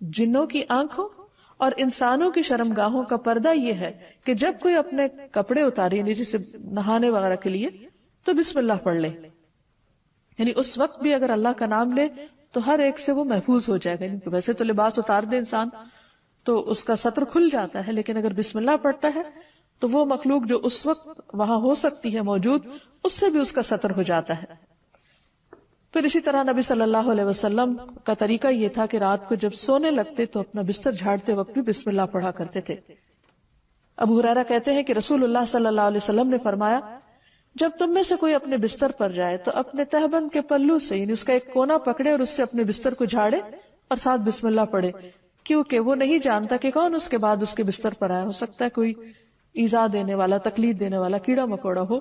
جنوں کی آنکھوں اور انسانوں کی شرمگاہوں کا پردہ یہ ہے کہ جب کوئی اپنے کپڑے اتارے یعنی جسے نہانے وغیرہ کے لیے تو بسم اللہ پڑھ لے، یعنی اس وقت بھی اگر اللہ کا نام لے تو ہر ایک سے وہ محفوظ ہو جائے گا۔ ویسے تو لباس اتار دے انسان تو اس کا ستر کھل جاتا ہے، لیکن اگر بسم اللہ پڑھتا ہے تو وہ مخلوق جو اس وقت وہاں ہو سکتی ہے موجود، اس سے بھی اس کا ستر ہو جاتا ہے۔ پھر اسی طرح نبی صلی اللہ علیہ وسلم کا طریقہ یہ تھا کہ رات کو جب سونے لگتے تو اپنا بستر جھاڑتے وقت بھی بسم اللہ پڑھا کرتے تھے۔ ابو ہریرہ کہتے ہیں کہ رسول اللہ صلی اللہ علیہ وسلم نے فرمایا جب تم میں سے کوئی اپنے بستر پر جائے تو اپنے تہبند کے پلو سے یعنی اس کا ایک کونا پکڑے اور اس سے اپنے بستر کو جھاڑے اور ساتھ بسم اللہ پڑھے، کیونکہ وہ نہیں جانتا کہ کون اس کے بعد اس کے بستر پر آیا، ہو سکتا ہے کوئی ایذا دینے والا، تکلیف دینے والا کیڑا مکوڑا ہو۔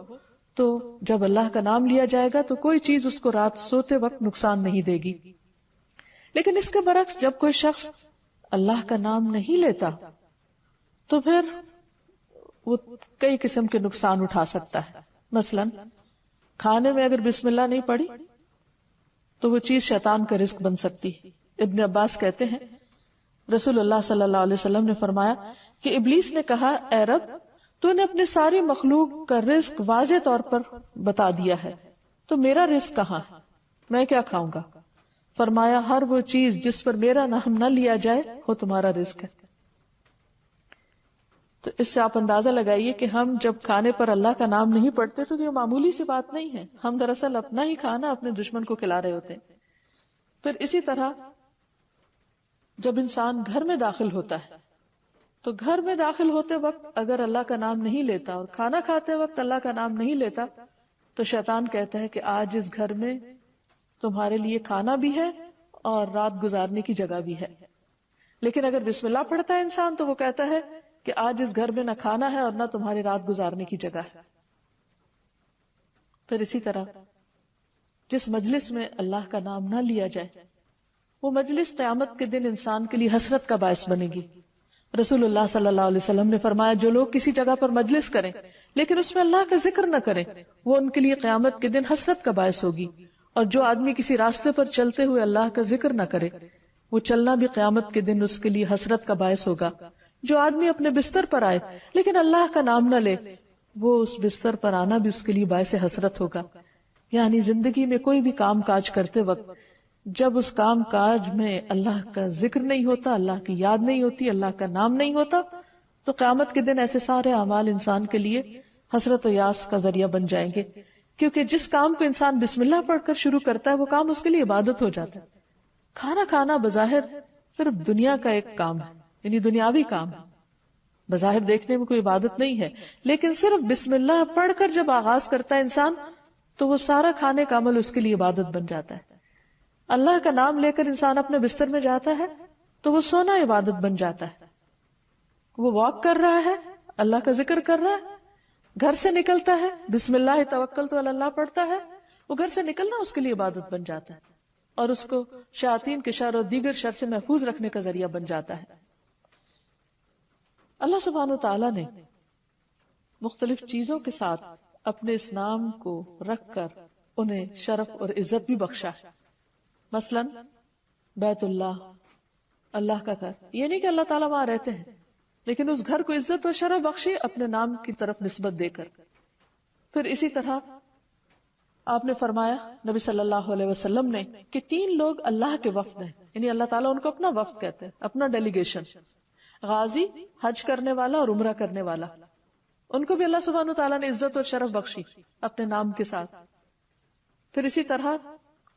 تو جب اللہ کا نام لیا جائے گا تو کوئی چیز اس کو رات سوتے وقت نقصان نہیں دے گی۔ لیکن اس کے برعکس جب کوئی شخص اللہ کا نام نہیں لیتا تو پھر وہ کئی قسم کے نقصان اٹھا سکتا ہے۔ مثلا کھانے میں اگر بسم اللہ نہیں پڑھی تو وہ چیز شیطان کا رزق بن سکتی ہے۔ ابن عباس کہتے ہیں رسول اللہ صلی اللہ علیہ وسلم نے فرمایا کہ ابلیس نے کہا اے رب تو نے اپنے ساری مخلوق کا رزق واضح طور پر بتا دیا ہے، تو میرا رزق کہاں ہے، میں کیا کھاؤں گا؟ فرمایا ہر وہ چیز جس پر میرا نام نہ لیا جائے وہ تمہارا رزق ہے۔ تو اس سے آپ اندازہ لگائیے کہ ہم جب کھانے پر اللہ کا نام نہیں پڑھتے تو یہ معمولی سی بات نہیں ہے، ہم دراصل اپنا ہی کھانا اپنے دشمن کو کھلا رہے ہوتے ہیں۔ پھر اسی طرح جب انسان گھر میں داخل ہوتا ہے تو گھر میں داخل ہوتے وقت اگر اللہ کا نام نہیں لیتا اور کھانا کھاتے وقت اللہ کا نام نہیں لیتا تو شیطان کہتا ہے کہ آج اس گھر میں تمہارے لیے کھانا بھی ہے اور رات گزارنے کی جگہ بھی ہے۔ لیکن اگر بسم اللہ پڑھتا ہے انسان تو وہ کہتا ہے کہ آج اس گھر میں نہ کھانا ہے اور نہ تمہاری رات گزارنے کی جگہ ہے۔ پھر اسی طرح جس مجلس میں اللہ کا نام نہ لیا جائے وہ مجلس قیامت کے دن انسان کے لیے حسرت کا باعث بنے گی۔ رسول اللہ صلی اللہ علیہ وسلم نے فرمایا جو لوگ کسی جگہ پر مجلس کریں لیکن اس میں اللہ کا ذکر نہ کریں وہ ان کے لیے قیامت کے دن حسرت کا باعث ہوگی، اور جو آدمی کسی راستے پر چلتے ہوئے اللہ کا ذکر نہ کرے وہ چلنا بھی قیامت کے دن اس کے لیے حسرت کا باعث ہوگا۔ جو آدمی اپنے بستر پر آئے لیکن اللہ کا نام نہ لے وہ اس بستر پر آنا بھی اس کے لیے باعث حسرت ہوگا۔ یعنی زندگی میں کوئی بھی کام کاج کرتے وقت جب اس کام کاج میں اللہ کا ذکر نہیں ہوتا، اللہ کی یاد نہیں ہوتی، اللہ کا نام نہیں ہوتا تو قیامت کے دن ایسے سارے اعمال انسان کے لیے حسرت و یاس کا ذریعہ بن جائیں گے، کیونکہ جس کام کو انسان بسم اللہ پڑھ کر شروع کرتا ہے وہ کام اس کے لیے عبادت ہو جاتا ہے۔ کھانا کھانا بظاہر صرف دنیا کا ایک کام ہے، یعنی دنیاوی کام ہے، بظاہر دیکھنے میں کوئی عبادت نہیں ہے، لیکن صرف بسم اللہ پڑھ کر جب آغاز کرتا ہے انسان تو وہ سارا کھانے کا عمل اس کے لیے عبادت بن جاتا ہے۔ اللہ کا نام لے کر انسان اپنے بستر میں جاتا ہے تو وہ سونا عبادت بن جاتا ہے۔ وہ واک کر رہا ہے، اللہ کا ذکر کر رہا ہے، گھر سے نکلتا ہے بسم اللہ توکلت علی اللہ پڑھتا ہے، وہ گھر سے نکلنا اس کے لیے عبادت بن جاتا ہے اور اس کو شیاطین کے شر اور دیگر شر سے محفوظ رکھنے کا ذریعہ بن جاتا ہے۔ اللہ سبحانہ وتعالی نے مختلف چیزوں کے ساتھ اپنے اس نام کو رکھ کر انہیں شرف اور عزت بھی بخشا ہے۔ مثلا بیت اللہ، اللہ کا گھر، یہ نہیں کہ اللہ تعالیٰ وہاں رہتے ہیں لیکن اس گھر کو عزت اور شرف بخشی اپنے نام کی طرف نسبت دے کر۔ پھر اسی طرح آپ نے فرمایا نبی صلی اللہ علیہ وسلم نے کہ 3 لوگ اللہ کے وفد ہیں، یعنی اللہ تعالیٰ ان کو اپنا وفد کہتے ہیں، اپنا ڈیلیگیشن، غازی، حج کرنے والا اور عمرہ کرنے والا، ان کو بھی اللہ سبحانہ تعالیٰ نے عزت اور شرف بخشی اپنے نام کے ساتھ۔ پھر اسی طرح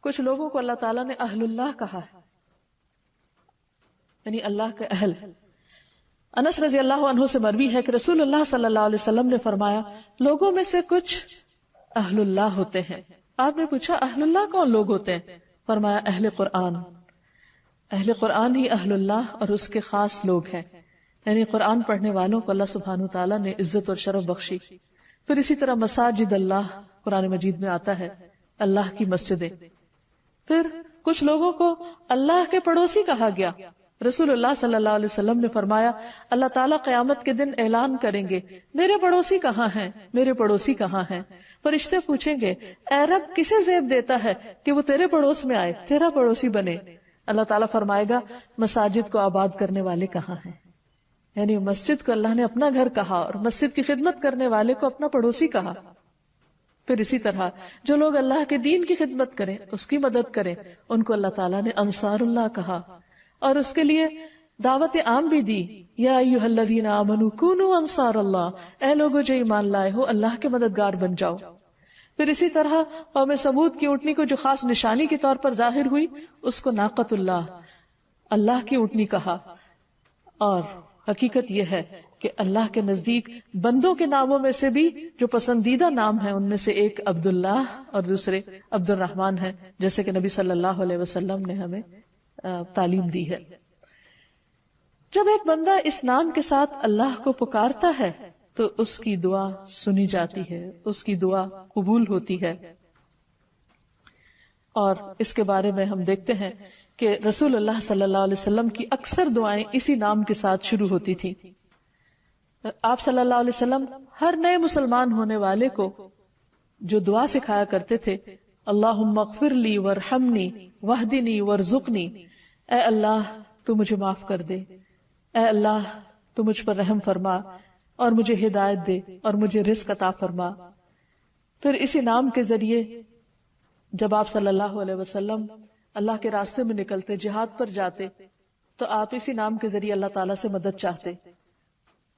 کچھ لوگوں کو اللہ تعالیٰ نے اہل اللہ کہا ہے، یعنی اللہ کے اہل، انس رضی اللہ عنہ سے مروی ہے کہ رسول اللہ صلی اللہ علیہ وسلم نے فرمایا لوگوں میں سے کچھ اہل اللہ ہوتے ہیں. آپ نے پوچھا اہل اللہ کون لوگ ہوتے ہیں؟ فرمایا اہل قرآن. اہل قرآن ہی اہل اللہ اور اس کے خاص لوگ ہیں. یعنی قرآن پڑھنے والوں کو اللہ سبحانہ تعالیٰ نے عزت اور شرف بخشی. پھر اسی طرح مساجد اللہ قرآن مجید میں آتا ہے، اللہ کی مسجدیں. پھر کچھ لوگوں کو اللہ کے پڑوسی کہا گیا. رسول اللہ صلی اللہ علیہ وسلم نے فرمایا اللہ تعالیٰ قیامت کے دن اعلان کریں گے میرے پڑوسی کہاں ہیں، میرے پڑوسی کہاں ہیں. فرشتے پوچھیں گے اے رب کسے زیب دیتا ہے کہ وہ تیرے پڑوس میں آئے، تیرا پڑوسی بنے. اللہ تعالیٰ فرمائے گا مساجد کو آباد کرنے والے کہاں ہیں. یعنی مسجد کو اللہ نے اپنا گھر کہا اور مسجد کی خدمت کرنے والے کو اپنا پڑوسی کہا. پھر اسی طرح جو لوگ اللہ کے دین کی خدمت کریں، اس کی مدد کریں، ان کو اللہ تعالیٰ نے انصار اللہ کہا اور اس کے لیے دعوت عام بھی دی. یا ایھا الذین آمنوا کونوا انصار اللہ، اے لوگو جو ایمان لائے ہو اللہ کے مددگار بن جاؤ. پھر اسی طرح قوم سمود کی اونٹنی کو جو خاص نشانی کے طور پر ظاہر ہوئی اس کو ناقۃ اللہ، اللہ کی اونٹنی کہا. اور حقیقت یہ ہے کہ اللہ کے نزدیک بندوں کے ناموں میں سے بھی جو پسندیدہ نام ہیں ان میں سے ایک عبداللہ اور دوسرے عبد الرحمن ہیں، جیسے کہ نبی صلی اللہ علیہ وسلم نے ہمیں تعلیم دی ہے. جب ایک بندہ اس نام کے ساتھ اللہ کو پکارتا ہے تو اس کی دعا سنی جاتی ہے، اس کی دعا قبول ہوتی ہے. اور اس کے بارے میں ہم دیکھتے ہیں کہ رسول اللہ صلی اللہ علیہ وسلم کی اکثر دعائیں اسی نام کے ساتھ شروع ہوتی تھی. آپ صلی اللہ علیہ وسلم ہر نئے مسلمان ہونے والے کو جو دعا سکھایا کرتے تھے اللہم اغفر لی ورحمنی واہدنی وارزقنی، اے اللہ تو مجھے معاف کر دے، اے اللہ تو مجھ پر رحم فرما اور مجھے ہدایت دے اور مجھے رزق عطا فرما. پھر اسی نام کے ذریعے جب آپ صلی اللہ علیہ وسلم اللہ کے راستے میں نکلتے، جہاد پر جاتے، تو آپ اسی نام کے ذریعے اللہ تعالیٰ سے مدد چاہتے.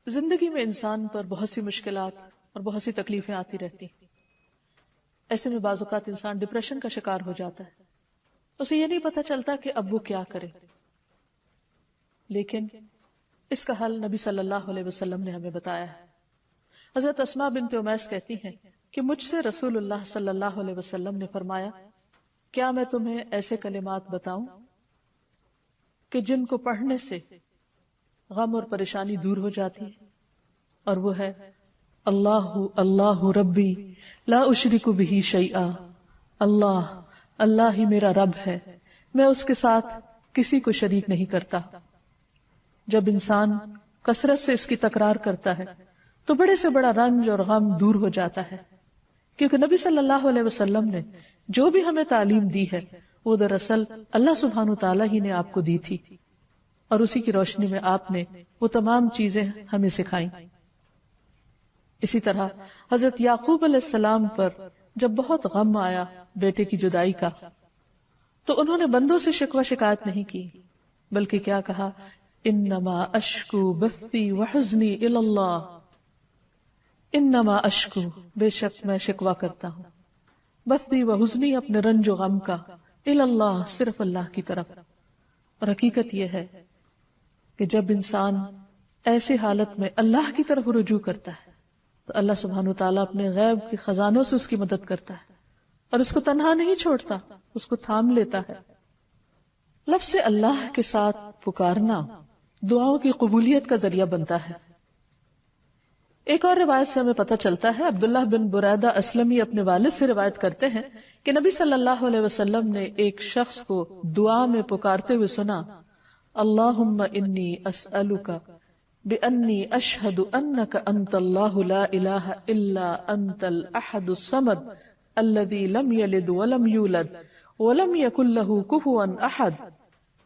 زندگی میں انسان پر بہت سی مشکلات اور بہت سی تکلیفیں آتی رہتی. ایسے میں بعض اوقات انسان ڈپریشن کا شکار ہو جاتا ہے، اسے یہ نہیں پتا چلتا کہ اب وہ کیا کرے. لیکن اس کا حل نبی صلی اللہ علیہ وسلم نے ہمیں بتایا ہے. حضرت اسماء بنت امیس کہتی ہیں کہ مجھ سے رسول اللہ صلی اللہ علیہ وسلم نے فرمایا کیا میں تمہیں ایسے کلمات بتاؤں کہ جن کو پڑھنے سے غم اور پریشانی دور ہو جاتی ہے، اور وہ ہے اللہ اللہ ربی لا اشرک بہ شیئا، اللہ اللہ ہی میرا رب ہے، میں اس کے ساتھ کسی کو شریک نہیں کرتا. جب انسان کثرت سے اس کی تکرار کرتا ہے تو بڑے سے بڑا رنج اور غم دور ہو جاتا ہے، کیونکہ نبی صلی اللہ علیہ وسلم نے جو بھی ہمیں تعلیم دی ہے وہ دراصل اللہ سبحانہ تعالیٰ ہی نے آپ کو دی تھی، اور اسی کی روشنی میں آپ نے وہ تمام چیزیں ہمیں سکھائیں. اسی طرح حضرت یعقوب علیہ السلام پر جب بہت غم آیا بیٹے کی جدائی کا تو انہوں نے بندوں سے شکوہ شکایت نہیں کی، بلکہ کیا کہا انما اشکو بثی وحزنی الی اللہ، انما اشکو بے شک میں شکوہ کرتا ہوں، بثی وحزنی اپنے رنج و غم کا، الی اللہ صرف اللہ کی طرف. اور حقیقت یہ ہے کہ جب انسان ایسی حالت میں اللہ کی طرف رجوع کرتا ہے تو اللہ سبحانہ وتعالیٰ اپنے غیب کے خزانوں سے اس کی مدد کرتا ہے اور اس کو تنہا نہیں چھوڑتا، اس کو تھام لیتا ہے. لفظ اللہ کے ساتھ پکارنا دعاؤں کی قبولیت کا ذریعہ بنتا ہے. ایک اور روایت سے ہمیں پتہ چلتا ہے، عبداللہ بن بریدہ اسلمی اپنے والد سے روایت کرتے ہیں کہ نبی صلی اللہ علیہ وسلم نے ایک شخص کو دعا میں پکارتے ہوئے سنا اللہم انی اسألک بأنی اشہد انک انت اللہ لا الہ الا انت الاحد الصمد الذی لم یلد ولم یولد ولم یکن لہ کفوا احد.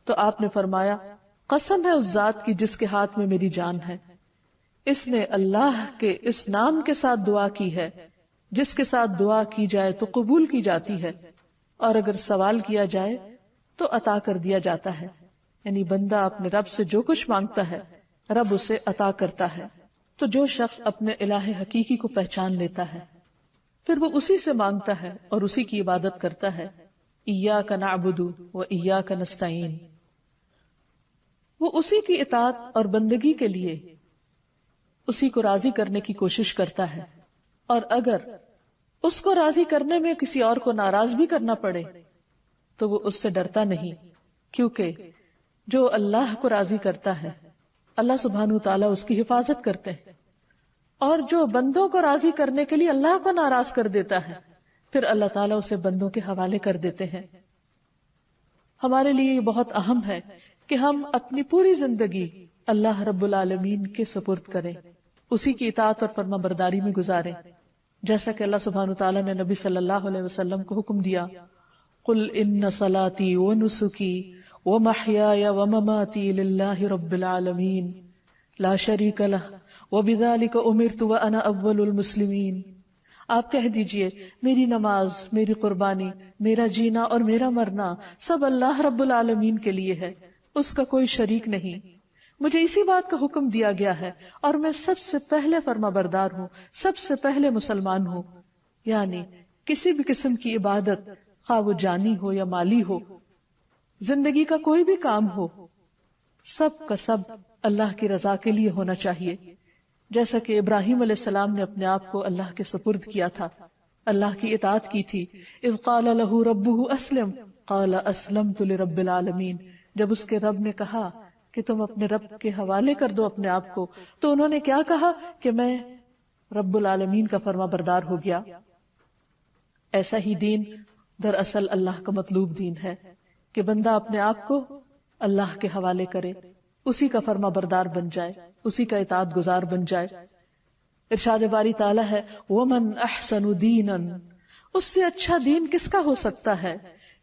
تو آپ نے فرمایا قسم ہے اس ذات کی جس کے ہاتھ میں میری جان ہے، اس نے اللہ کے اس نام کے ساتھ دعا کی ہے جس کے ساتھ دعا کی جائے تو قبول کی جاتی ہے، اور اگر سوال کیا جائے تو عطا کر دیا جاتا ہے. یعنی بندہ اپنے رب سے جو کچھ مانگتا ہے رب اسے عطا کرتا ہے. تو جو شخص اپنے الہ حقیقی کو پہچان لیتا ہے پھر وہ اسی سے مانگتا ہے اور اسی کی عبادت کرتا ہے. ایاک نعبد و ایاک نستعین. وہ اسی کی اطاعت اور بندگی کے لیے اسی کو راضی کرنے کی کوشش کرتا ہے، اور اگر اس کو راضی کرنے میں کسی اور کو ناراض بھی کرنا پڑے تو وہ اس سے ڈرتا نہیں، کیونکہ جو اللہ کو راضی کرتا ہے اللہ سبحانہ تعالیٰ اس کی حفاظت کرتے ہیں، اور جو بندوں کو راضی کرنے کے لیے اللہ کو ناراض کر دیتا ہے پھر اللہ تعالیٰ اسے بندوں کے حوالے کر دیتے ہیں۔ ہمارے لیے یہ بہت اہم ہے کہ ہم اپنی پوری زندگی اللہ رب العالمین کے سپرد کریں، اسی کی اطاعت اور فرما برداری میں گزاریں، جیسا کہ اللہ سبحانہ تعالیٰ نے نبی صلی اللہ علیہ وسلم کو حکم دیا، قل ان صلاتی ونسکی ومحیای ومماتی للہ رب العالمین لا شریک لہ وبذلک امرت وانا اول المسلمین۔ آپ کہہ دیجئے میری نماز، میری قربانی، میرا جینا اور میرا مرنا سب اللہ رب العالمین کے لیے ہے، اس کا کوئی شریک نہیں، مجھے اسی بات کا حکم دیا گیا ہے اور میں سب سے پہلے فرما بردار ہوں، سب سے پہلے مسلمان ہوں۔ یعنی کسی بھی قسم کی عبادت، خواہ وہ جانی ہو یا مالی ہو، زندگی کا کوئی بھی کام ہو، سب کا سب اللہ کی رضا کے لیے ہونا چاہیے، جیسا کہ ابراہیم علیہ السلام نے اپنے آپ کو اللہ کے سپرد کیا تھا، اللہ کی اطاعت کی تھی۔ اذ قال لہ ربہ اسلم قال اسلمت لرب العالمین، جب اس کے رب نے کہا کہ تم اپنے رب کے حوالے کر دو اپنے آپ کو، تو انہوں نے کیا کہا کہ میں رب العالمین کا فرما بردار ہو گیا۔ ایسا ہی دین دراصل اللہ کا مطلوب دین ہے کہ بندہ اپنے آپ کو اللہ کے حوالے کرے، اسی کا فرما بردار بن جائے، اسی کا اطاعت گزار بن جائے۔ ارشاد باری تعالیٰ ہے وَمَنْ أَحْسَنُ دِينًا، اس سے اچھا دین کس کا ہو سکتا ہے،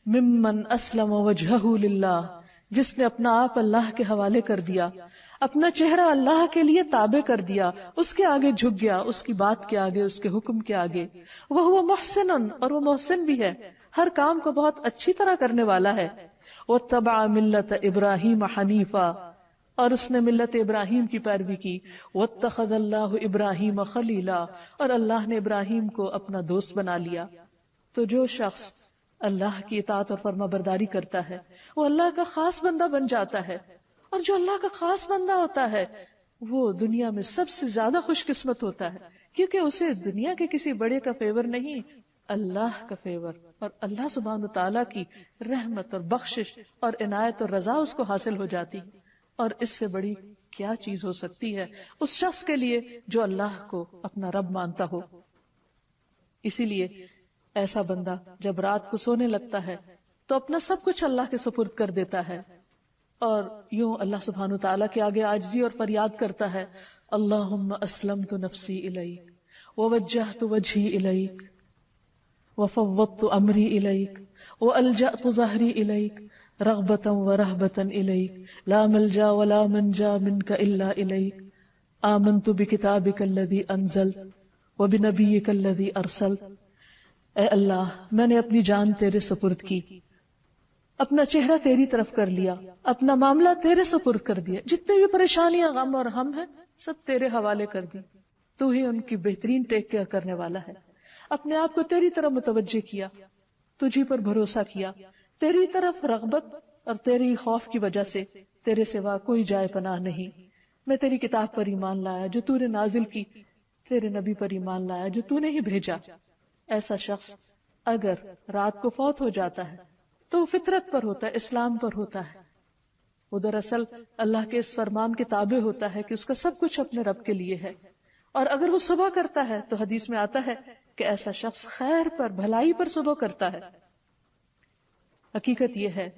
ممن اسلم وجہہ للہ، جس نے اپنا آپ اللہ کے حوالے کر دیا، اپنا چہرہ اللہ کے لیے تابع کر دیا، اس کے آگے جھک گیا، اس کی بات کے آگے، اس کے حکم کے آگے، وَهُوَ مُحْسِنٌ، اور وہ محسن بھی ہے، ہر کام کو بہت اچھی طرح کرنے والا ہے، وَاتَّبَعَ مِلَّةَ إِبْرَاهِيمَ حَنِيفًا، اور اس نے ملت ابراہیم کی پیروی کی، وَاتَّخَذَ اللَّهُ إِبْرَاهِيمَ خَلِيلًا، اور اللہ نے ابراہیم کو اپنا دوست بنا لیا۔ تو جو شخص اللہ کی اطاعت اور فرما برداری کرتا ہے وہ اللہ کا خاص بندہ بن جاتا ہے، اور جو اللہ کا خاص بندہ ہوتا ہے وہ دنیا میں سب سے زیادہ خوش قسمت ہوتا ہے، کیونکہ اسے دنیا کے کسی بڑے کا فیور نہیں، اللہ کا فیور اور اللہ سبحانہ تعالیٰ کی رحمت اور بخشش اور عنایت اور رضا اس کو حاصل ہو جاتی، اور اس سے بڑی کیا چیز ہو سکتی ہے اس شخص کے لیے جو اللہ کو اپنا رب مانتا ہو۔ اسی لیے ایسا بندہ جب رات کو سونے لگتا ہے تو اپنا سب کچھ اللہ کے سپرد کر دیتا ہے، اور یوں اللہ سبحانہ تعالیٰ کے آگے عاجزی اور فریاد کرتا ہے، اللہم اسلمت نفسی الیک ووجہت وجہی الیک وفوضت امری الیک والجأت ظہری الیک رغبتا ورہبتا الیک لا ملجا ولا منجا منک الا الیک آمنت بکتابک الذی انزلت وبنبیک الذی ارسلت۔ اے اللہ، میں نے اپنی جان تیرے سپرد کی، اپنا چہرہ تیری طرف کر لیا، اپنا معاملہ تیرے سپرد کر دیا، جتنے بھی پریشانیاں، غم اور ہم ہیں سب تیرے حوالے کر دی، تو ہی ان کی بہترین ٹیک کیئر کرنے والا ہے۔ اپنے آپ کو تیری طرف متوجہ کیا، تجھی پر بھروسہ کیا، تیری طرف رغبت اور تیری خوف کی وجہ سے تیرے سوا کوئی جائے پناہ نہیں۔ میں تیری کتاب پر ایمان لایا جو تو نے نازل کی، تیرے نبی پر ایمان لایا جو تو نے ہی بھیجا۔ ایسا شخص اگر رات کو فوت ہو جاتا ہے تو وہ فطرت پر ہوتا ہے، اسلام پر ہوتا ہے، وہ دراصل اللہ کے اس فرمان کے تابع ہوتا ہے کہ اس کا سب کچھ اپنے رب کے لیے ہے، اور اگر وہ صبح کرتا ہے تو حدیث میں آتا ہے کہ ایسا شخص خیر پر، بھلائی پر صبح کرتا ہے۔ حقیقت یہ ہے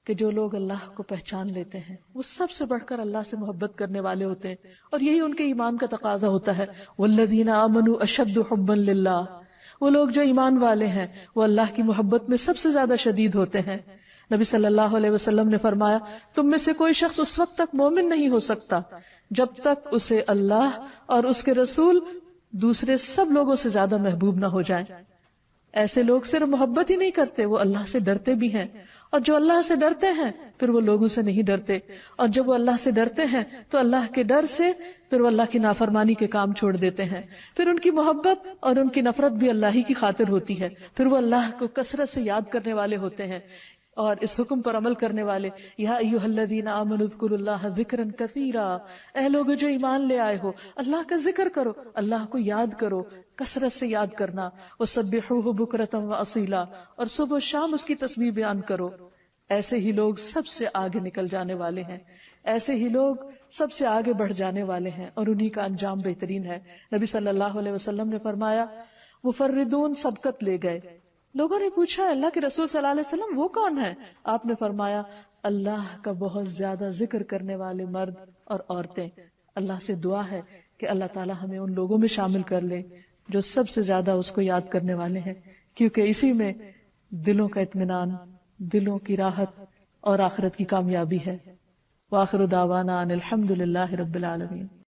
کہ جو لوگ اللہ کو پہچان لیتے ہیں وہ سب سے بڑھ کر اللہ سے محبت کرنے والے ہوتے ہیں، اور یہی ان کے ایمان کا تقاضا ہوتا ہے۔ والذین آمنوا اشد حبا للہ، وہ لوگ جو ایمان والے ہیں وہ اللہ کی محبت میں سب سے زیادہ شدید ہوتے ہیں۔ نبی صلی اللہ علیہ وسلم نے فرمایا، تم میں سے کوئی شخص اس وقت تک مومن نہیں ہو سکتا جب تک اسے اللہ اور اس کے رسول دوسرے سب لوگوں سے زیادہ محبوب نہ ہو جائیں۔ ایسے لوگ صرف محبت ہی نہیں کرتے، وہ اللہ سے ڈرتے بھی ہیں، اور جو اللہ سے ڈرتے ہیں پھر وہ لوگوں سے نہیں ڈرتے، اور جب وہ اللہ سے ڈرتے ہیں تو اللہ کے ڈر سے پھر وہ اللہ کی نافرمانی کے کام چھوڑ دیتے ہیں، پھر ان کی محبت اور ان کی نفرت بھی اللہ ہی کی خاطر ہوتی ہے، پھر وہ اللہ کو کثرت سے یاد کرنے والے ہوتے ہیں، اور اس حکم پر عمل کرنے والے، یا ایھا الذین آمنوا اذکروا اللہ ذکرا کثیرا، اے لوگ جو ایمان لے آئے ہو اللہ کا ذکر کرو، اللہ کو یاد کرو، کثرت سے یاد کرنا، وسبحوہ بکرۃ واصیلا، اور صبح و شام اس کی تسبیح بیان کرو۔ ایسے ہی لوگ سب سے آگے نکل جانے والے ہیں، ایسے ہی لوگ سب سے آگے بڑھ جانے والے ہیں، اور انہی کا انجام بہترین ہے۔ نبی صلی اللہ علیہ وسلم نے فرمایا مفردون سبقت لے گئے۔ لوگوں نے پوچھا اللہ کے رسول صلی اللہ علیہ وسلم وہ کون ہے؟ آپ نے فرمایا اللہ کا بہت زیادہ ذکر کرنے والے مرد اور عورتیں۔ اللہ سے دعا ہے کہ اللہ تعالی ہمیں ان لوگوں میں شامل کر لے جو سب سے زیادہ اس کو یاد کرنے والے ہیں، کیونکہ اسی میں دلوں کا اطمینان، دلوں کی راحت اور آخرت کی کامیابی ہے۔ وآخر دعوانا ان الحمد للہ رب العالمین۔